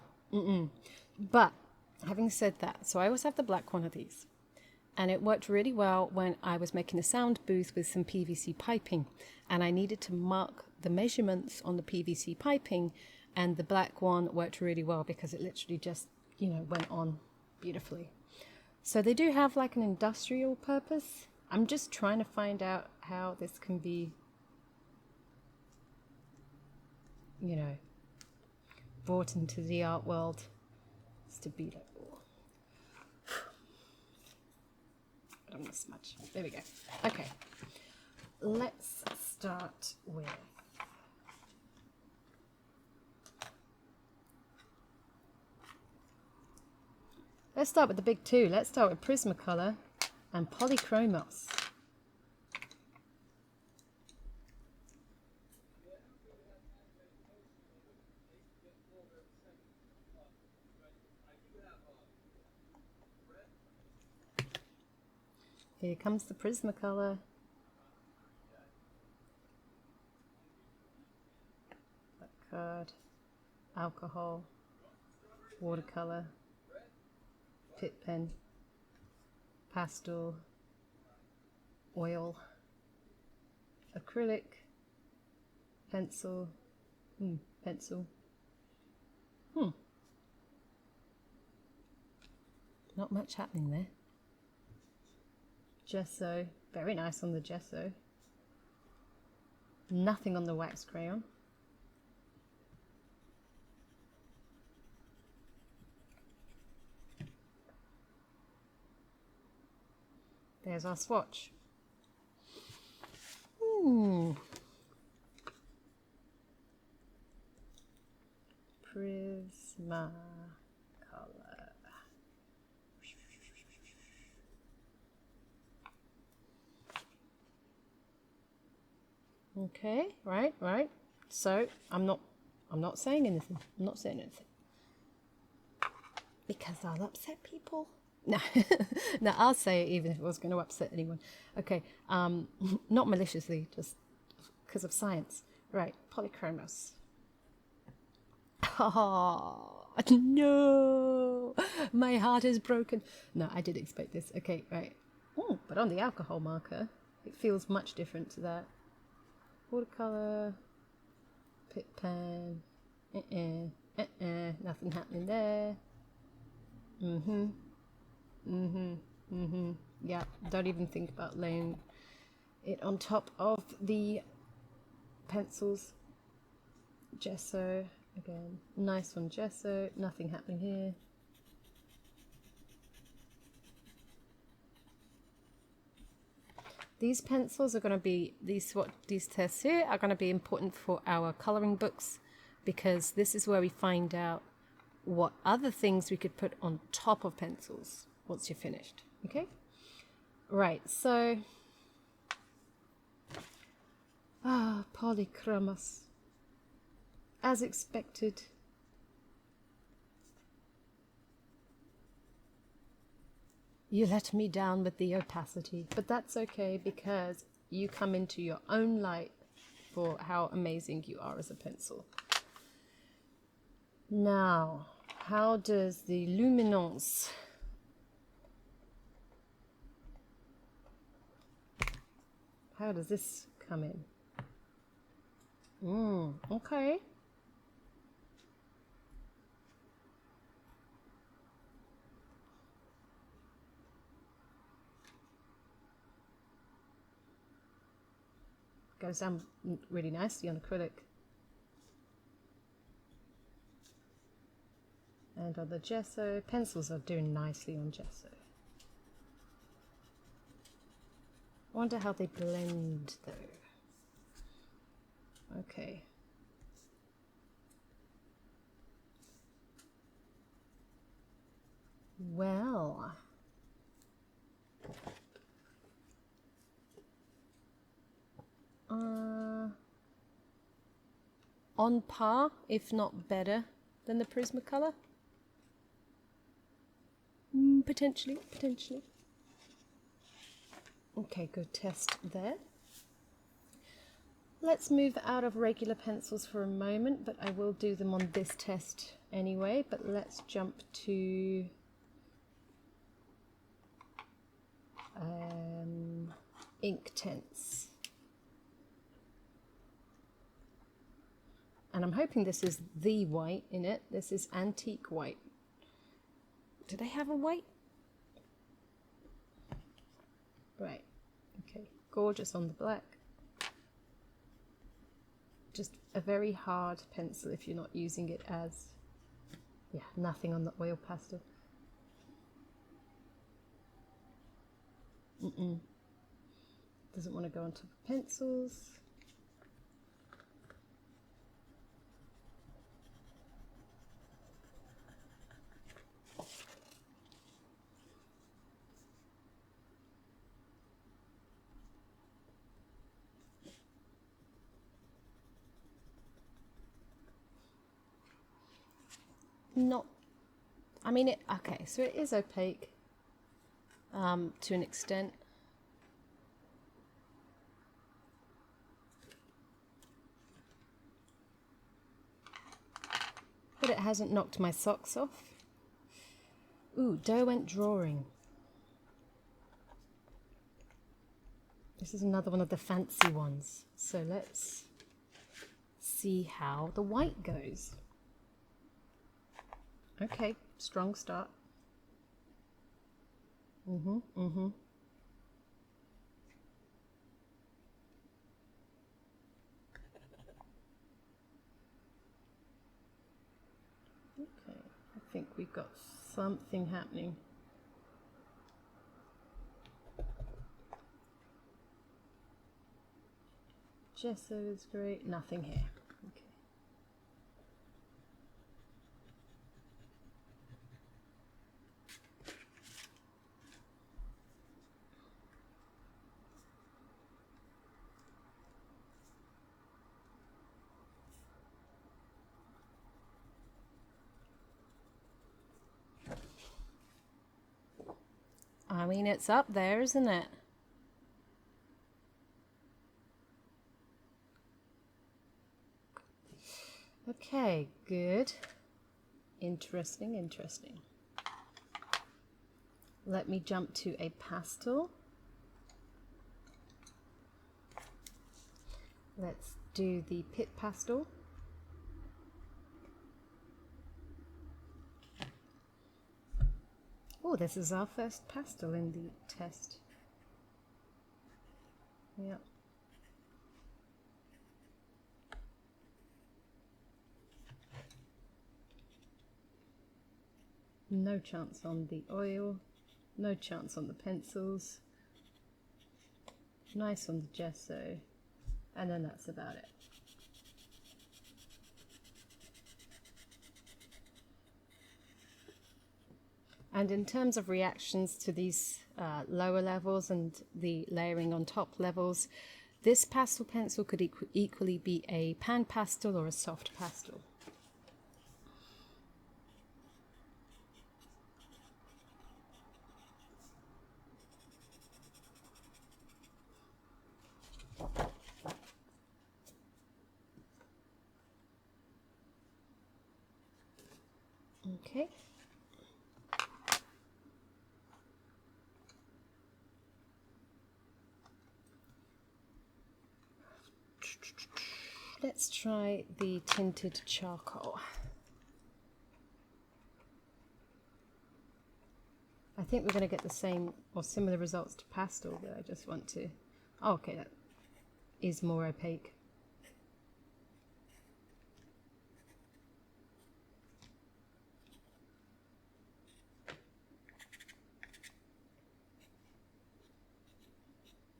A: But having said that, so I always have the black one of these, and it worked really well when I was making a sound booth with some PVC piping, and I needed to mark the measurements on the PVC piping, and the black one worked really well because it literally just, you know, went on beautifully. So they do have like an industrial purpose. I'm just trying to find out how this can be, you know, brought into the art world. It's to be like, oh. I don't know this much. There we go. Okay, let's start with the big two. Let's start with Prismacolor and Polychromos. Here comes the Prismacolor. Black card, alcohol, watercolor, pit pen, pastel, oil, acrylic, pencil, pencil. Not much happening there. Gesso, very nice on the gesso. Nothing on the wax crayon. There's our swatch. Prismacolor. Okay, right. So I'm not saying anything. I'm not saying anything. Because I'll upset people. No, no, I'll say it even if it was going to upset anyone. Okay, not maliciously, just because of science. Right, Polychromos. Oh, no, my heart is broken. No, I did expect this. Okay, right. Oh, but on the alcohol marker, it feels much different to that. Watercolor, pit pen, nothing happening there. Yeah, don't even think about laying it on top of the pencils. Gesso, again, nice one, gesso, nothing happening here. These pencils are going to be, these tests here are going to be important for our colouring books, because this is where we find out what other things we could put on top of pencils once you're finished. Okay? Right, so Polychromos. As expected. You let me down with the opacity, but that's okay because you come into your own light for how amazing you are as a pencil. Now, how does the luminance, how does this come in? Okay. goes down really nicely on acrylic. And on the gesso, pencils are doing nicely on gesso. I wonder how they blend though. Okay. Well. On par, if not better, than the Prismacolor. Potentially. Okay, good test there. Let's move out of regular pencils for a moment, but I will do them on this test anyway. But let's jump to ink tints. And I'm hoping this is the white in it. This is antique white. Do they have a white? Right, okay, gorgeous on the black. Just a very hard pencil if you're not using it as, yeah, nothing on the oil pastel. Doesn't want to go on top of pencils. Not, I mean, okay, so it is opaque to an extent. But it hasn't knocked my socks off. Ooh, Derwent Drawing. This is another one of the fancy ones. So let's see how the white goes. Okay, strong start. Okay, I think we've got something happening. Gesso is great, nothing here. Okay. I mean, it's up there, isn't it? Okay, good. Interesting. Let me jump to a pastel. Let's do the Pit Pastel. Oh, this is our first pastel in the test. Yep. No chance on the oil, no chance on the pencils. Nice on the gesso, and then that's about it. And in terms of reactions to these lower levels and the layering on top levels, this pastel pencil could equally be a pan pastel or a soft pastel. Okay. Let's try the tinted charcoal. I think we're going to get the same or similar results to pastel, but I just want to... Oh, okay, is more opaque.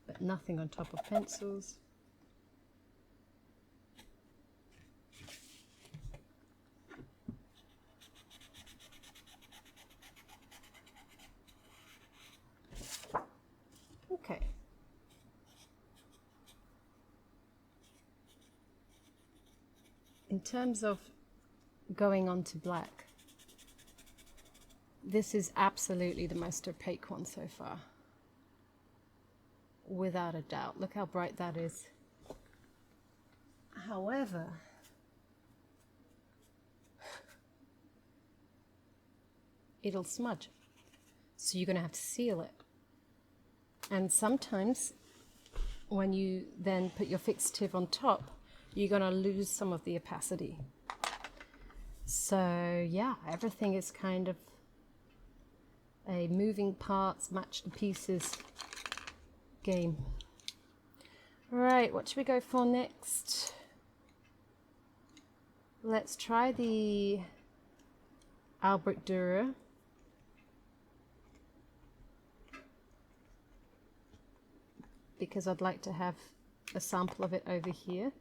A: But nothing on top of pencils. Okay. In terms of going on to black, this is absolutely the most opaque one so far. Without a doubt. Look how bright that is. However, it'll smudge. So you're going to have to seal it. And sometimes when you then put your fixative on top, you're going to lose some of the opacity. So yeah, everything is kind of a moving parts, match the pieces game. Right, what should we go for next? Let's try the Albrecht Dürer. Because I'd like to have a sample of it over here.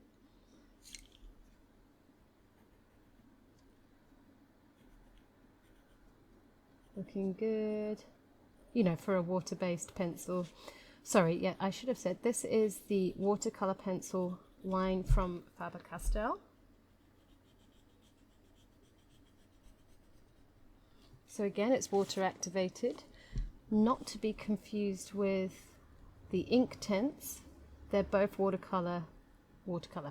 A: Looking good. You know, for a water-based pencil. Sorry, yeah, I should have said this is the watercolor pencil line from Faber-Castell. So again, it's water activated, not to be confused with the ink tints. They're both watercolor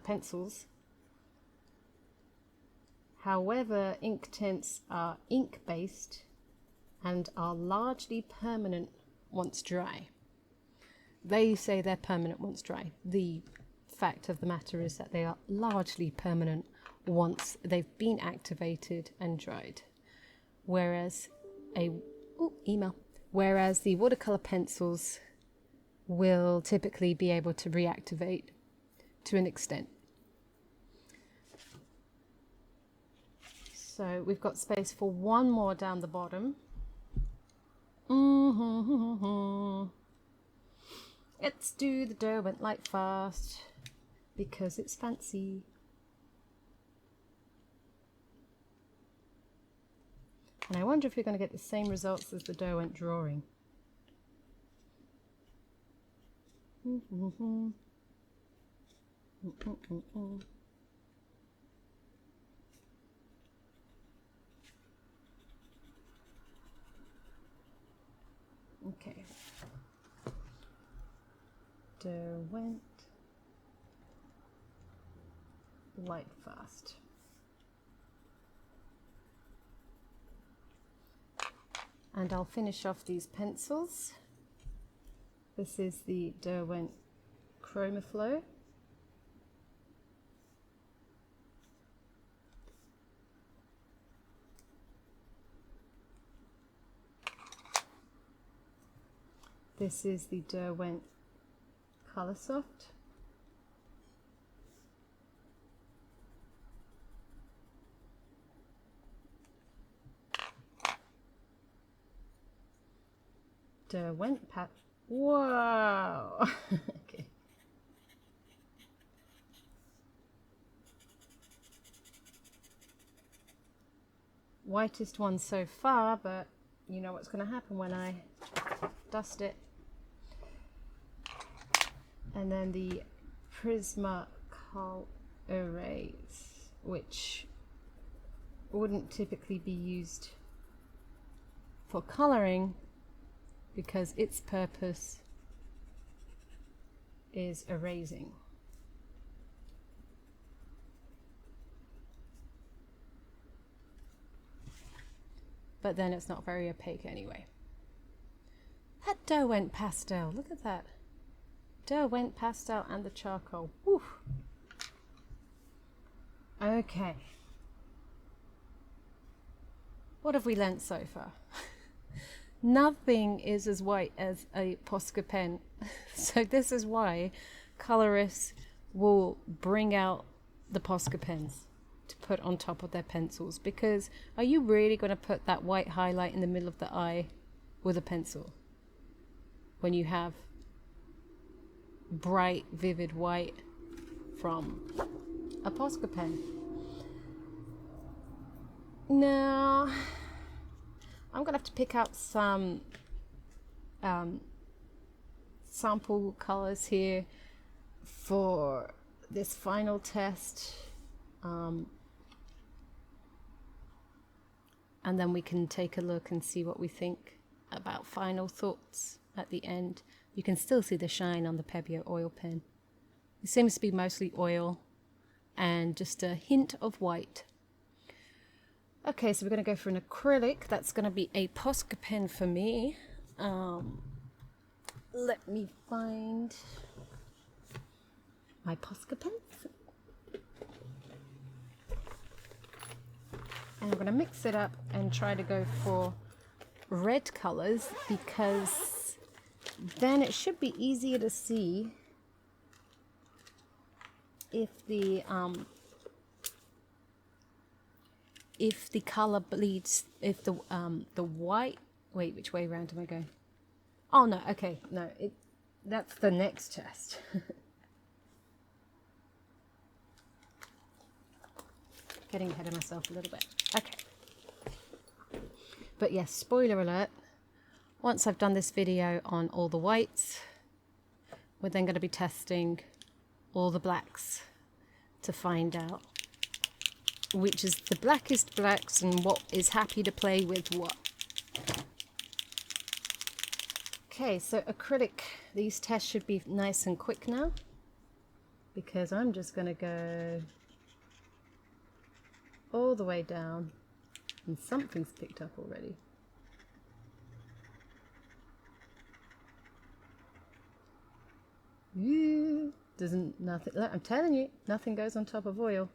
A: pencils. However, ink tints are ink-based and are largely permanent once dry. They say they're permanent once dry. The fact of the matter is that they are largely permanent once they've been activated and dried. Whereas whereas the watercolor pencils will typically be able to reactivate to an extent. So we've got space for one more down the bottom. Let's do the Derwent Light Fast because it's fancy. And I wonder if we're going to get the same results as the Derwent drawing. Okay. Derwent Light Fast. And I'll finish off these pencils. This is the Derwent Chromaflow. This is the Derwent Colorsoft. Derwent Pat. Whoa! Okay. Whitest one so far, but you know what's going to happen when I dust it. And then the Prisma Col Erase, which wouldn't typically be used for coloring because its purpose is erasing. But then it's not very opaque anyway. That Derwent pastel, look at that. Derwent pastel and the charcoal. Woo. Okay. What have we learnt so far? Nothing is as white as a Posca pen. So this is why colorists will bring out the Posca pens to put on top of their pencils, because are you really going to put that white highlight in the middle of the eye with a pencil when you have bright, vivid white from a Posca pen? Now, I'm going to have to pick out some sample colors here for this final test. And then we can take a look and see what we think about final thoughts at the end. You can still see the shine on the Pebeo oil pen. It seems to be mostly oil and just a hint of white. Okay, so we're going to go for an acrylic. That's going to be a Posca pen for me. Let me find my Posca pens. And I'm going to mix it up and try to go for red colors, because then it should be easier to see if the color bleeds, if the white, wait, which way around am I going? Oh no, okay, no, that's the next test. Getting ahead of myself a little bit. Okay. But yes, spoiler alert. Once I've done this video on all the whites, we're then going to be testing all the blacks to find out which is the blackest blacks and what is happy to play with what. Okay, so acrylic, these tests should be nice and quick now, because I'm just going to go all the way down, and something's picked up already. Nothing, I'm telling you, nothing goes on top of oil.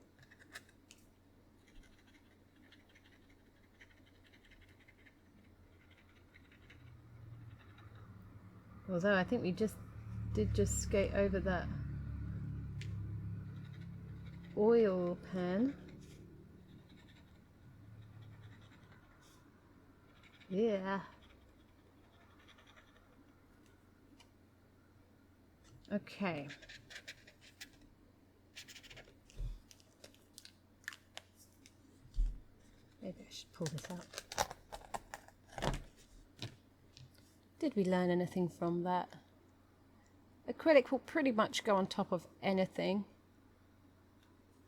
A: Although I think we did skate over that oil pan. Yeah. Okay. Maybe I should pull this out. Did we learn anything from that? Acrylic will pretty much go on top of anything.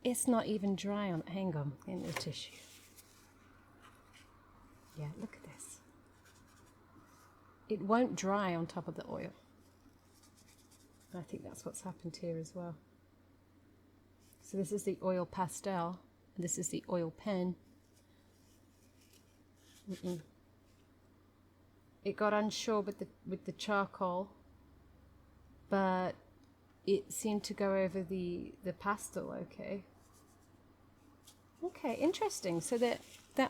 A: It's not even dry on, hang on, in the tissue. Yeah, look at this. It won't dry on top of the oil. I think that's what's happened here as well. So this is the oil pastel, and this is the oil pen. It got unsure with the charcoal, but it seemed to go over the pastel okay. Okay, interesting. So there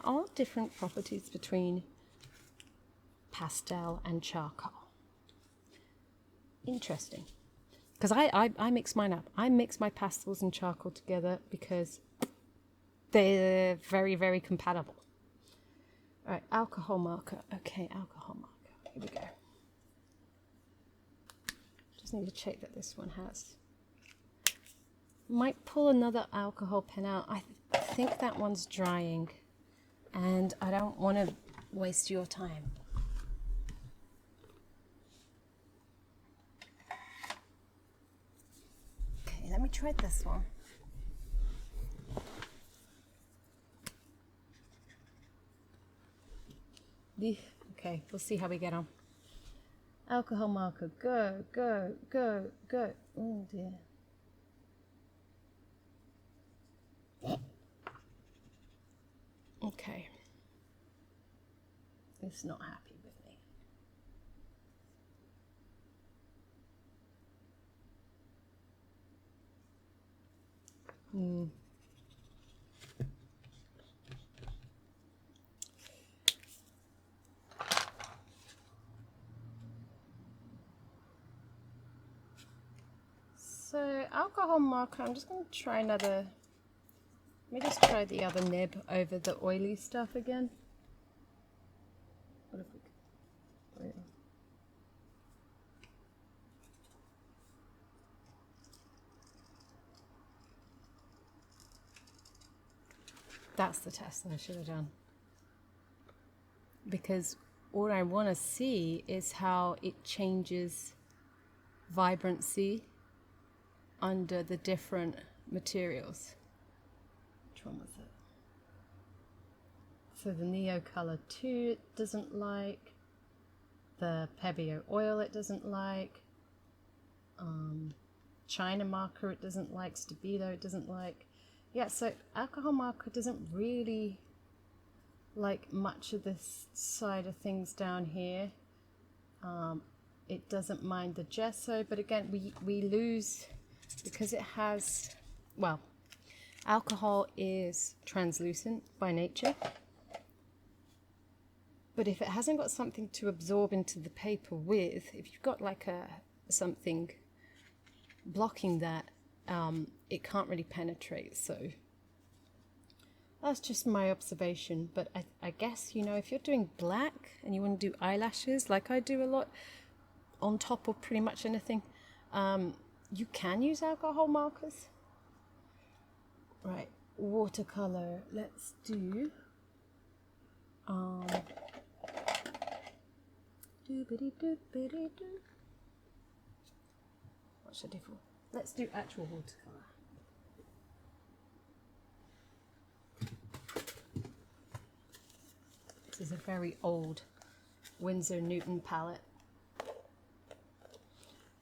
A: are different properties between pastel and charcoal. Interesting. Because I mix mine up. I mix my pastels and charcoal together because they're very, very compatible. All right, alcohol marker. Okay, alcohol marker. Here we go. Just need to check that this one has. Might pull another alcohol pen out. I think that one's drying, and I don't want to waste your time. Okay, let me try this one. Okay, we'll see how we get on. Alcohol marker, go, go, go, go. Oh dear. Okay. It's not happy with me. So alcohol marker, I'm just going to try another, let me just try the other nib over the oily stuff again. What if we could, oil. That's the test that I should have done. Because all I want to see is how it changes vibrancy under the different materials. Which one was it? So the Neo Color 2 it doesn't like, the Pebeo Oil it doesn't like, China Marker it doesn't like, Stabilo it doesn't like. Yeah, so alcohol marker doesn't really like much of this side of things down here. It doesn't mind the gesso, but again, we lose because it has, well, alcohol is translucent by nature. But if it hasn't got something to absorb into the paper with, if you've got like something blocking that, it can't really penetrate. So that's just my observation. But I guess, you know, if you're doing black and you want to do eyelashes, like I do a lot on top of pretty much anything, you can use alcohol markers. Right, watercolor. Let's do what should I do for? Let's do actual watercolor. This is a very old Winsor Newton palette,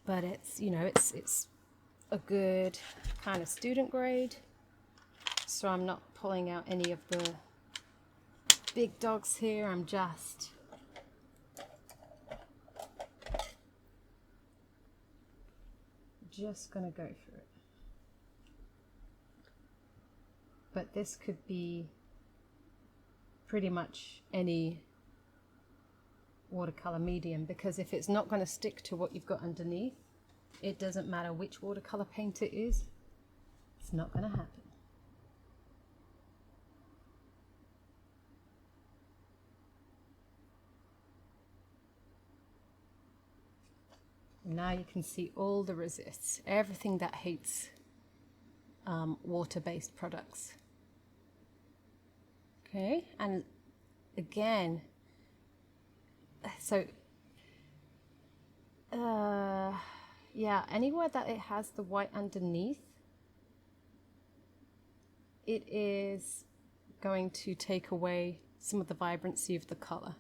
A: but it's, you know, it's a good kind of student grade, so I'm not pulling out any of the big dogs here. I'm just gonna go for it. But this could be pretty much any watercolor medium, because if it's not going to stick to what you've got underneath, it doesn't matter which watercolor paint it is, it's not going to happen. Now you can see all the resists, everything that hates water-based products. Okay, and again, so yeah, anywhere that it has the white underneath, it is going to take away some of the vibrancy of the color.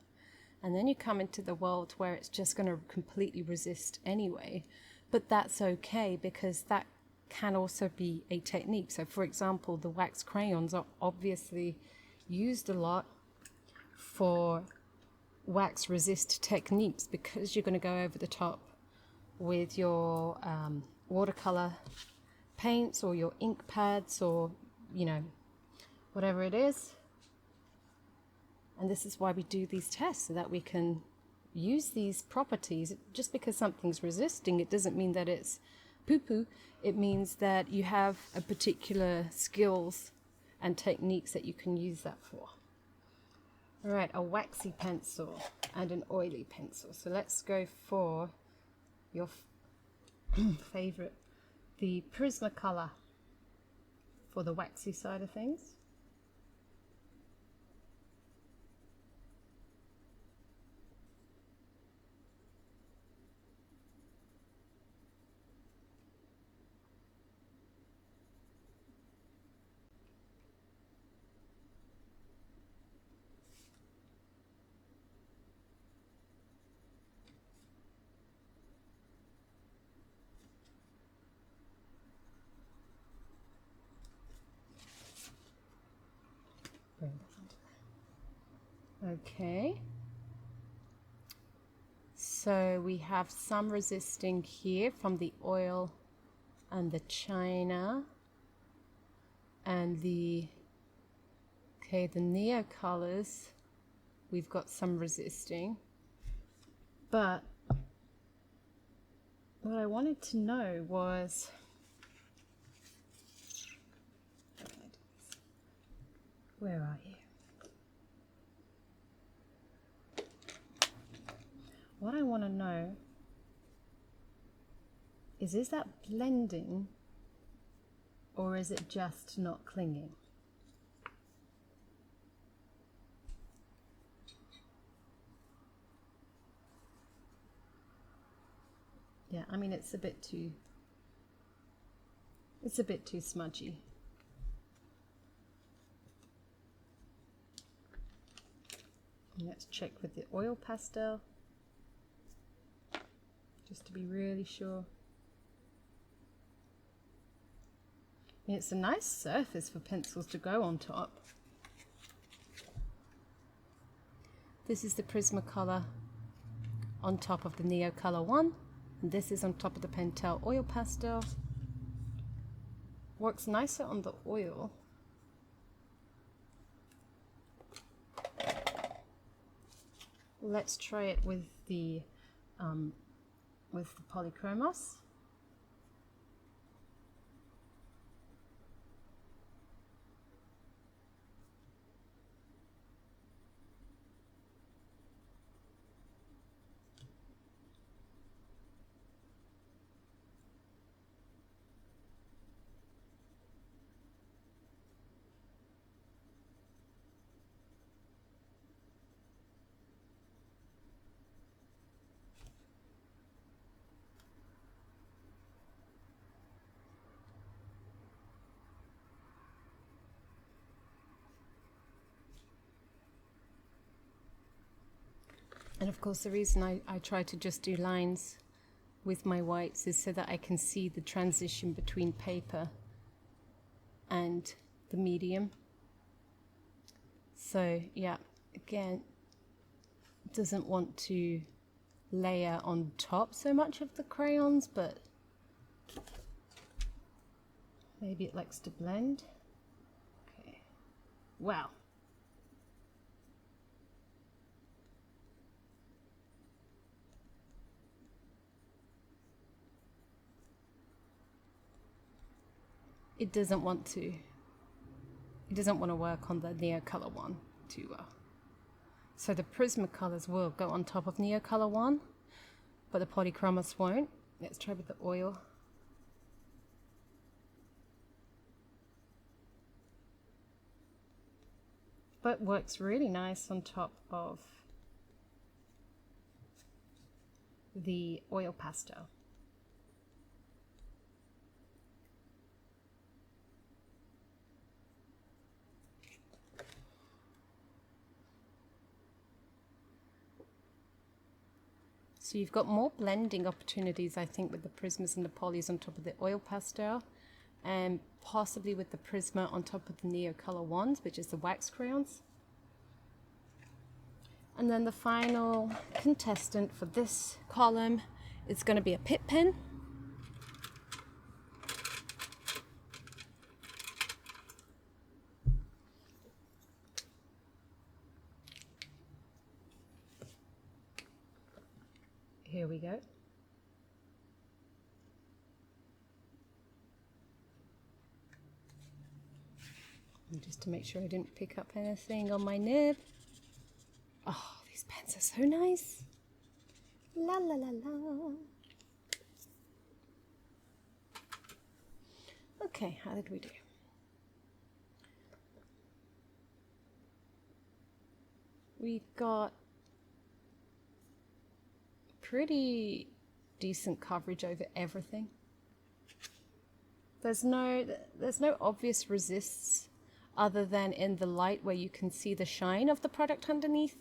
A: And then you come into the world where it's just going to completely resist anyway. But that's okay, because that can also be a technique. So for example, the wax crayons are obviously used a lot for wax resist techniques, because you're going to go over the top with your watercolor paints or your ink pads, or, you know, whatever it is. And this is why we do these tests, so that we can use these properties. Just because something's resisting, it doesn't mean that it's poo-poo. It means that you have a particular skills and techniques that you can use that for. All right, a waxy pencil and an oily pencil. So let's go for your favorite, the Prismacolor for the waxy side of things. Okay, so we have some resisting here from the oil and the china and the Neo colors. We've got some resisting, but what I wanted to know was, Where are you? What I want to know is that blending or is it just not clinging? Yeah, I mean it's a bit too smudgy. Let's check with the oil pastel, just to be really sure. It's a nice surface for pencils to go on top. This is the Prismacolor on top of the Neocolor one, and this is on top of the Pentel oil pastel. Works nicer on the oil. Let's try it with the polychromos. And of course the reason I try to just do lines with my whites is so that I can see the transition between paper and the medium. So yeah, again, doesn't want to layer on top so much of the crayons, but maybe it likes to blend. Okay, wow. It doesn't want to work on the Neocolor one too well. So the Prismacolors will go on top of Neocolor one, but the Polychromos won't. Let's try with the oil. But works really nice on top of the oil pastel. So you've got more blending opportunities, I think, with the Prismas and the polys on top of the oil pastel, and possibly with the Prisma on top of the Neocolor ones, which is the wax crayons. And then the final contestant for this column is going to be a Pitt pen. Here we go. And just to make sure I didn't pick up anything on my nib. Oh, these pens are so nice. La la la la. Okay, how did we do? We've got pretty decent coverage over everything. There's no obvious resists other than in the light where you can see the shine of the product underneath.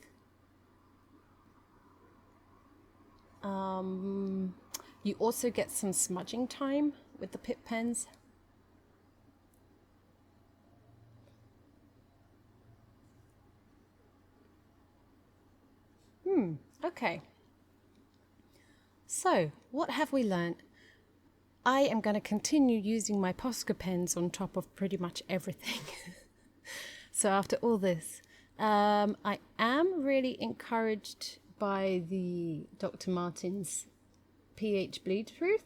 A: You also get some smudging time with the Pitt pens. Okay. So, what have we learned? I am going to continue using my Posca pens on top of pretty much everything. So after all this, I am really encouraged by the Dr. Martens pH bleed proof,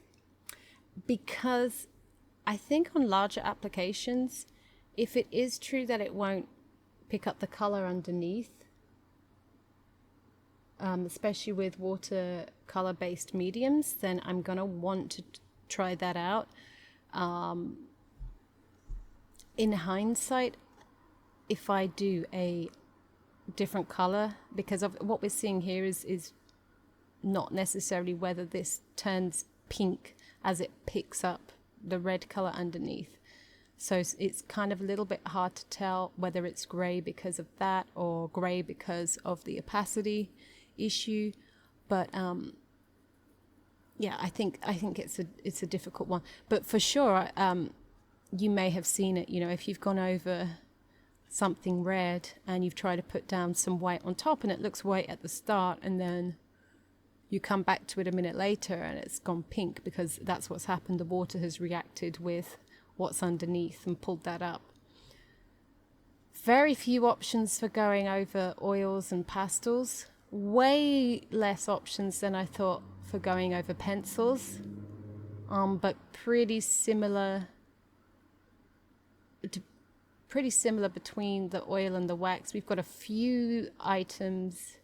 A: because I think on larger applications, if it is true that it won't pick up the color underneath, especially with watercolor based mediums, then I'm gonna want to try that out. In hindsight, if I do a different color, because of what we're seeing here is not necessarily whether this turns pink as it picks up the red color underneath. So it's kind of a little bit hard to tell whether it's gray because of that or gray because of the opacity issue. But yeah, I think it's a difficult one. But for sure, you may have seen it, you know, if you've gone over something red and you've tried to put down some white on top and it looks white at the start, and then you come back to it a minute later and it's gone pink, because that's what's happened. The water has reacted with what's underneath and pulled that up. Very few options for going over oils and pastels. Way less options than I thought for going over pencils. But pretty similar between the oil and the wax. We've got a few items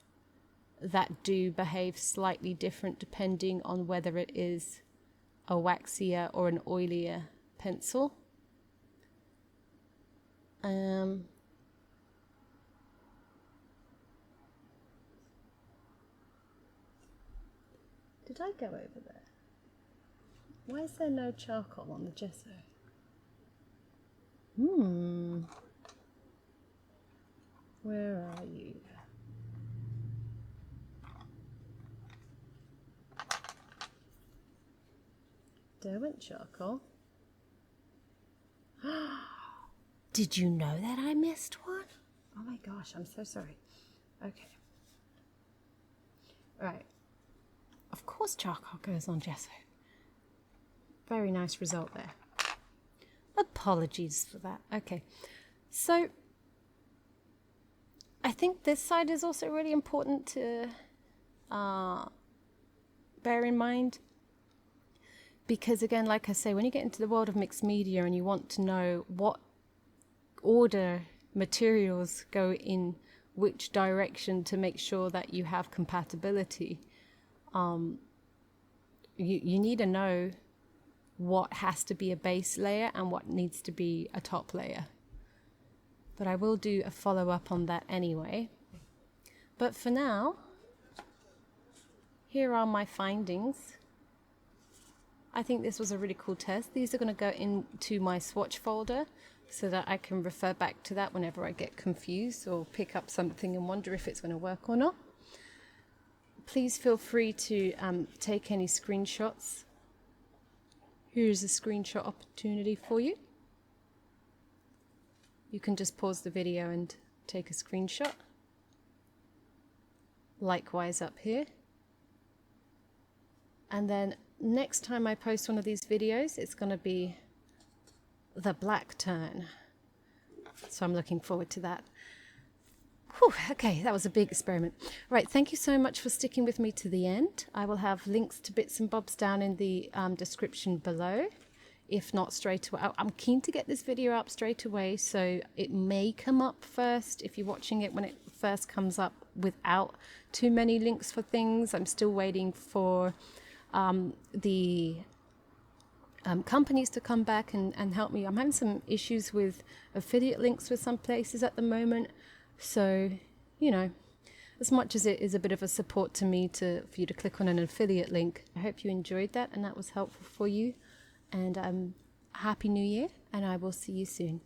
A: that do behave slightly different depending on whether it is a waxier or an oilier pencil. Did I go over there? Why is there no charcoal on the gesso? Where are you? Derwent charcoal. Did you know that I missed one? Oh my gosh, I'm so sorry. Okay. Right. Of course charcoal goes on gesso. Very nice result there. Apologies for that. Okay. So I think this side is also really important to bear in mind, because again, like I say, when you get into the world of mixed media and you want to know what order materials go in which direction to make sure that you have compatibility, you need to know what has to be a base layer and what needs to be a top layer. But I will do a follow-up on that anyway. But for now, here are my findings. I think this was a really cool test. These are going to go into my swatch folder so that I can refer back to that whenever I get confused or pick up something and wonder if it's going to work or not. Please feel free to take any screenshots. Here's a screenshot opportunity for you. You can just pause the video and take a screenshot. Likewise up here. And then next time I post one of these videos, it's going to be the black turn. So I'm looking forward to that. Whew, okay, that was a big experiment. Right, thank you so much for sticking with me to the end. I will have links to bits and bobs down in the description below. If not straight away, I'm keen to get this video up straight away, so it may come up first if you're watching it when it first comes up without too many links for things. I'm still waiting for the companies to come back and help me. I'm having some issues with affiliate links with some places at the moment, so you know, as much as it is a bit of a support to me for you to click on an affiliate link, I hope you enjoyed that and that was helpful for you. And Happy New Year, and I will see you soon.